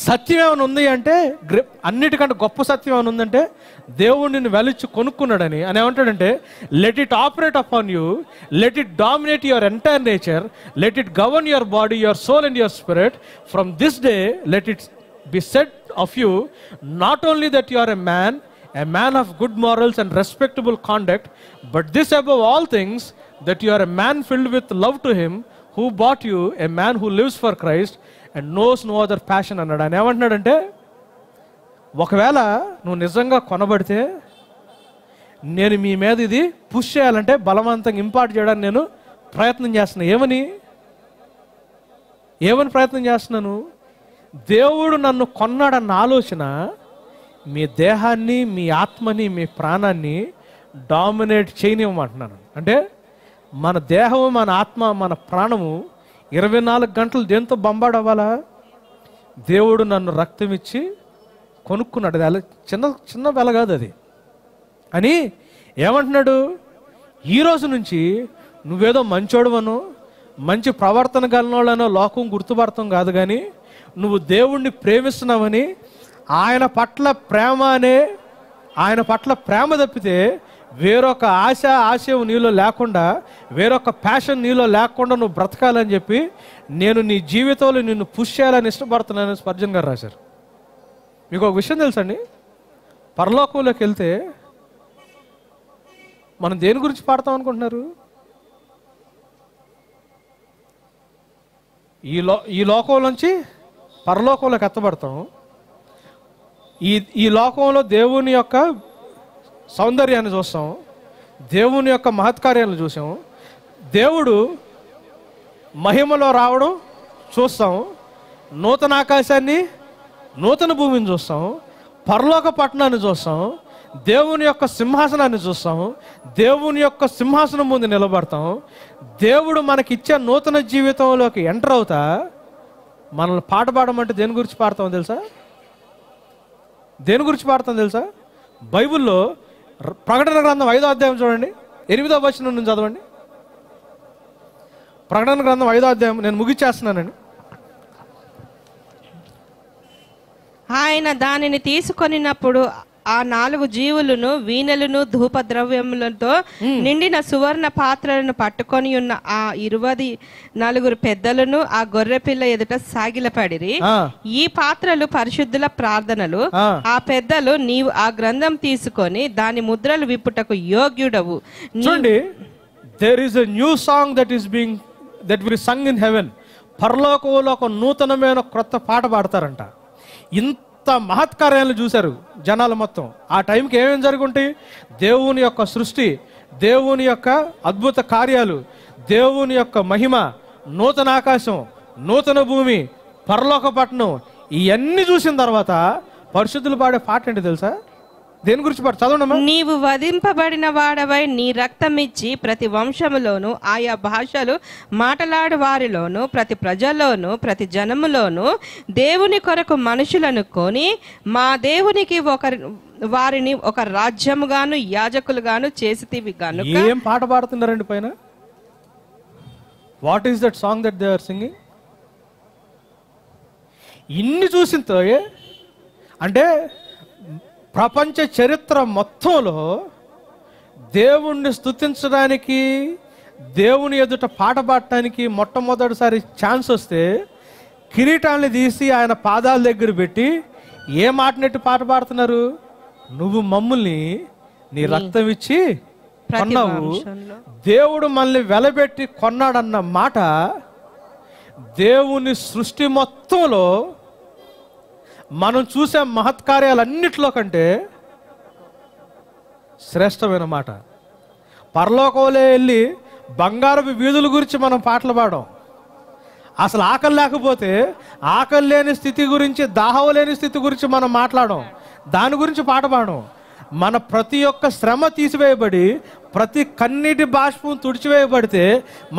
సత్యం ఏమైనా ఉంది అంటే, అన్నిటికంటే గొప్ప సత్యం ఏమైనా ఉందంటే, దేవుడు నిన్ను వెలిచ్చి కొనుక్కున్నాడని. అని ఏమంటాడంటే, let it operate upon you, let it dominate your entire nature, let it govern your body, your soul and your spirit. From this day let it be said of you not only that you are a man of good morals and respectable conduct, but this above all things, that you are a man filled with love to him who bought you, a man who lives for Christ and knows no other passion అన్నాడు. ఆయన ఏమంటున్నాడంటే, ఒకవేళ నువ్వు నిజంగా కొనబడితే, నేను మీ మీద ఇది push చేయాలంటే, బలవంతంగా ఇంపార్ట్ చేయడానికి నేను ప్రయత్నం చేస్తున్నాను. ఏమని ప్రయత్నం చేస్తున్నాను? దేవుడు నన్ను కొన్నాడన్న ఆలోచన మీ దేహాన్ని, మీ ఆత్మని, మీ ప్రాణాన్ని డామినేట్ చేయనివ్వమంటున్నాను. అంటే మన దేహము, మన ఆత్మ, మన ప్రాణము 24 గంటలు దేంతో బంబాడ్ అవ్వాలా? దేవుడు నన్ను రక్తం ఇచ్చి కొనుక్కున్నాడు. అది చిన్న వెల కాదు అది అని ఏమంటున్నాడు? ఈరోజు నుంచి నువ్వేదో మంచోడువనో, మంచి ప్రవర్తన గలనోళ్ళనో లోకం గుర్తుపడతాం కాదు, కానీ నువ్వు దేవుణ్ణి ప్రేమిస్తున్నావని, ఆయన పట్ల ప్రేమ తప్పితే వేరొక ఆశయం నీలో లేకుండా, వేరొక ప్యాషన్ నీలో లేకుండా నువ్వు బ్రతకాలని చెప్పి నేను నీ జీవితంలో నిన్ను పుష్ చేయాలని ఇష్టపడుతున్నానని స్పర్జన్ గారు రాశారు. మీకు ఒక విషయం తెలుసండి, పరలోకంలోకి వెళ్తే మనం దేని గురించి పాడతాం అనుకుంటున్నారు? ఈ లోకంలోంచి పరలోకంలోకి ఎత్తబడతాం. ఈ లోకంలో దేవుని యొక్క సౌందర్యాన్ని చూస్తాం, దేవుని యొక్క మహత్కార్యాలను చూసాం, దేవుడు మహిమలో రావడం చూస్తాం, నూతన ఆకాశాన్ని నూతన భూమిని చూస్తాం, పరలోక పట్టణాన్ని చూస్తాం, దేవుని యొక్క సింహాసనాన్ని చూస్తాం, దేవుని యొక్క సింహాసనం ముందు నిలబడతాం. దేవుడు మనకిచ్చే నూతన జీవితంలోకి ఎంటర్ అవుతా మనల్ని పాట పాడమంటే దేని గురించి పాడతాం తెలుసా? దేని గురించి పాడతాం తెలుసా? బైబిల్లో ప్రకటన గ్రంథం 5వ అధ్యాయం చూడండి, 8వ వచనం నుంచి చదవండి. ప్రకటన గ్రంథం 5వ అధ్యాయం, నేను ముగిచ్చేస్తున్నానండి. ఆయన దానిని తీసుకొనినప్పుడు ఆ 4 జీవులను వీణలను ధూపద్రవ్యములతో నిండిన సువర్ణ పాత్రలను పట్టుకొని ఉన్న ఆ 24 పెద్దలను ఆ గొర్రెపిల్ల ఎదుట సాగిలపడిరి. ఈ పాత్రలు పరిశుద్ధుల ప్రార్థనలు. ఆ పెద్దలు, నీవు ఆ గ్రంథం తీసుకొని దాని ముద్రలు విప్పుటకు యోగ్యుడవు. చూడండి, there is a new song that will be sung in heaven. పరలోకంలో ఒక నూతనమైన క్రొత్త పాట పాడతారంట. ఇంత మహత్కార్యాలను చూశారు జనాలు మొత్తం. ఆ టైంకి ఏమేమి జరుగుంటాయి? దేవుని యొక్క సృష్టి, దేవుని యొక్క అద్భుత కార్యాలు, దేవుని యొక్క మహిమ, నూతన ఆకాశం, నూతన భూమి, పరలోక పట్టణం, ఇవన్నీ చూసిన తర్వాత పరిశుద్ధులు పాడే పాట ఏంటి తెలుసా? దేని గురించి పాట చదవండి. నీవు వధింపబడిన వాడవై నీ రక్తమిచ్చి ప్రతి వంశములోను, ఆయా భాషలు మాట్లాడు వారిలోను, ప్రతి ప్రజల్లోను, ప్రతి జనములోను దేవుని కొరకు మనుషులను కొని మా దేవునికి వారిని ఒక రాజ్యముగాను యాజకులుగాను చేసితివి గనుక. ఏం పాట పాడుతున్నారండి పైన? What is that song that they are singing? ఇన్ని చూసింతో అంటే ప్రపంచ చరిత్ర మొత్తంలో దేవుణ్ణి స్తుతించడానికి, దేవుని ఎదుట పాట పాడటానికి మొట్టమొదటిసారి ఛాన్స్ వస్తే కిరీటాన్ని తీసి ఆయన పాదాల దగ్గర పెట్టి ఏ మాటనెట్టి పాట పాడుతున్నారు? నువ్వు మమ్మల్ని నీ రక్తం ఇచ్చి కొన్నావు, దేవుడు మనల్ని వెలబెట్టి కొన్నాడన్న మాట దేవుని సృష్టి మొత్తంలో మనం చూసే మహత్కార్యాలన్నిట్లో కంటే శ్రేష్టమైన మాట. పరలోకంలో వెళ్ళి బంగారపు వీధుల గురించి మనం పాటలు పాడాం. అసలు ఆకలి లేకపోతే ఆకలి లేని స్థితి గురించి, దాహం లేని స్థితి గురించి మనం మాట్లాడాం, దాని గురించి పాట పాడాం. మన ప్రతి ఒక్క శ్రమ తీసివేయబడి, ప్రతి కన్నీటి బాష్పం తుడిచివేయబడితే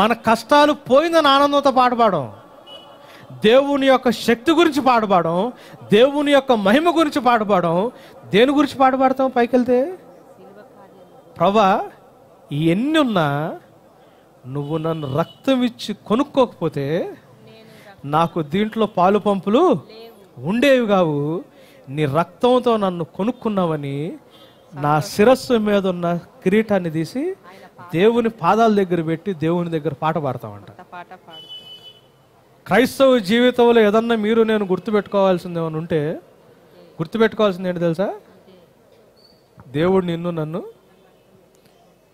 మన కష్టాలు పోయిందని ఆనందంతో పాట పాడాం. దేవుని యొక్క శక్తి గురించి పాడపాడం, దేవుని యొక్క మహిమ గురించి పాడపాడం. దేని గురించి పాడపాడతాం పైకి వెళ్తే? ప్రభా, ఎన్ని ఉన్నా నువ్వు నన్ను రక్తం ఇచ్చి కొనుక్కోకపోతే నాకు దీంట్లో పాలు పంపులు ఉండేవి కావు. నీ రక్తంతో నన్ను కొనుక్కున్నావని నా శిరస్సు మీద ఉన్న కిరీటాన్ని తీసి దేవుని పాదాల దగ్గర పెట్టి దేవుని దగ్గర పాట పాడతామంట. క్రైస్తవ జీవితంలో ఏదన్నా మీరు నేను గుర్తుపెట్టుకోవాల్సింది ఏమైనా ఉంటే గుర్తుపెట్టుకోవాల్సింది ఏంటి తెలుసా? దేవుడు నిన్ను నన్ను,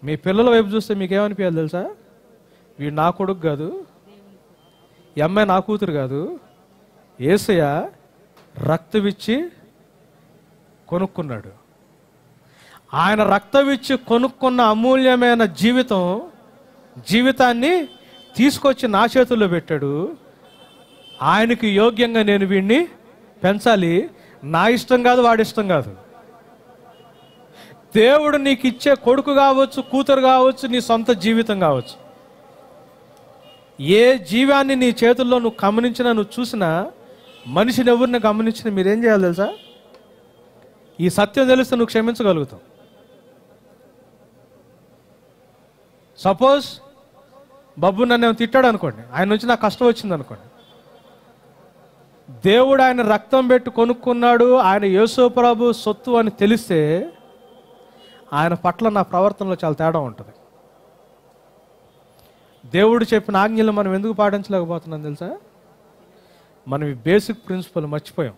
మీ పిల్లల వైపు చూస్తే మీకేమనిపించాలి తెలుసా? వీడు నా కొడుకు కాదు, ఈ అమ్మాయి నా కూతురు కాదు, యేసయ్య రక్తమిచ్చి కొనుక్కున్నాడు. ఆయన రక్తమిచ్చి కొనుక్కున్న అమూల్యమైన జీవితాన్ని తీసుకొచ్చి నా చేతుల్లో పెట్టాడు. ఆయనకి యోగ్యంగా నేను వీడిని పెంచాలి. నా ఇష్టం కాదు, వాడి ఇష్టం కాదు. దేవుడు నీకు ఇచ్చే కొడుకు కావచ్చు, కూతురు కావచ్చు, నీ సొంత జీవితం కావచ్చు, ఏ జీవాన్ని నీ చేతుల్లో నువ్వు గమనించినా, నువ్వు చూసినా, మనిషిని ఎవరిని గమనించినా మీరేం చేయాలి తెలుసా? ఈ సత్యం తెలిస్తే నువ్వు క్షమించగలుగుతావు. సపోజ్ బబ్బు నన్ను తిట్టాడు అనుకోండి, ఆయన నుంచి నాకు కష్టం వచ్చింది అనుకోండి. దేవుడు ఆయన రక్తం పెట్టి కొనుక్కున్నాడు, ఆయన యేసు ప్రభు సొత్తు అని తెలిస్తే ఆయన పట్ల నా ప్రవర్తనలో చాలా తేడా ఉంటుంది. దేవుడు చెప్పిన ఆజ్ఞలు మనం ఎందుకు పాటించలేకపోతున్నాం తెలుసా? మనం ఈ బేసిక్ ప్రిన్సిపల్ మర్చిపోయాం.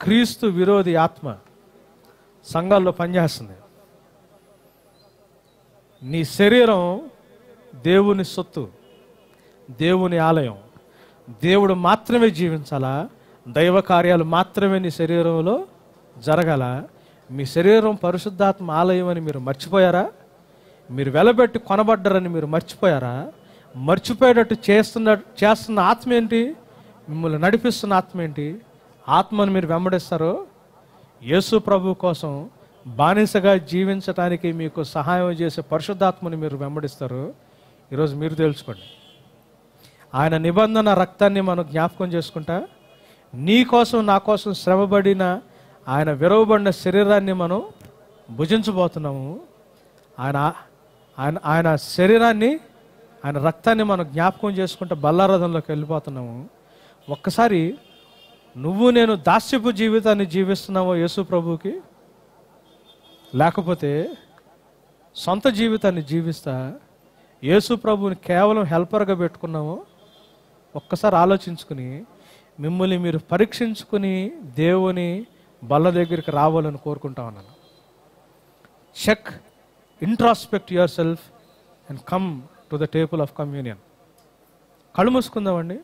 క్రీస్తు విరోధి ఆత్మ సంఘాల్లో పనిచేస్తుంది. నీ శరీరం దేవుని సొత్తు, దేవుని ఆలయం. దేవుడు మాత్రమే జీవించాలా, దైవ కార్యాలు మాత్రమే నీ శరీరంలో జరగాల. మీ శరీరం పరిశుద్ధాత్మ ఆలయం అని మీరు మర్చిపోయారా? మీరు వెలబెట్టి కొనబడ్డారని మీరు మర్చిపోయారా? మర్చిపోయేటట్టు చేస్తున్న ఆత్మ ఏంటి? మిమ్మల్ని నడిపిస్తున్న ఆత్మ ఏంటి? ఆత్మను మీరు వెంబడిస్తారో యేసు ప్రభు కోసం బానిసగా జీవించడానికి మీకు సహాయం చేసే పరిశుద్ధాత్మని మీరు వెంబడిస్తారు. ఈరోజు మీరు తెలుసుకోండి. ఆయన నిబంధన రక్తాన్ని మనం జ్ఞాపకం చేసుకుంటా, నీ కోసం నా కోసం శ్రమపడిన ఆయన విరవబడిన శరీరాన్ని మనం భుజించబోతున్నాము. ఆయన శరీరాన్ని, ఆయన రక్తాన్ని మనం జ్ఞాపకం చేసుకుంటా బల్లారథంలోకి వెళ్ళిపోతున్నాము. ఒక్కసారి నువ్వు నేను దాస్యపు జీవితాన్ని జీవిస్తున్నావో యేసు ప్రభువుకి, లేకపోతే సొంత జీవితాన్ని జీవిస్తా యేసు ప్రభువుని కేవలం హెల్పర్గా పెట్టుకున్నామో ఒక్కసారి ఆలోచించుకుని మిమ్మల్ని మీరు పరీక్షించుకుని దేవుని బల్ల దగ్గరికి రావాలని కోరుకుంటా ఉన్నాను. Check, introspect yourself and come to the table of communion. కళ్ళు మూసుకుందామండి.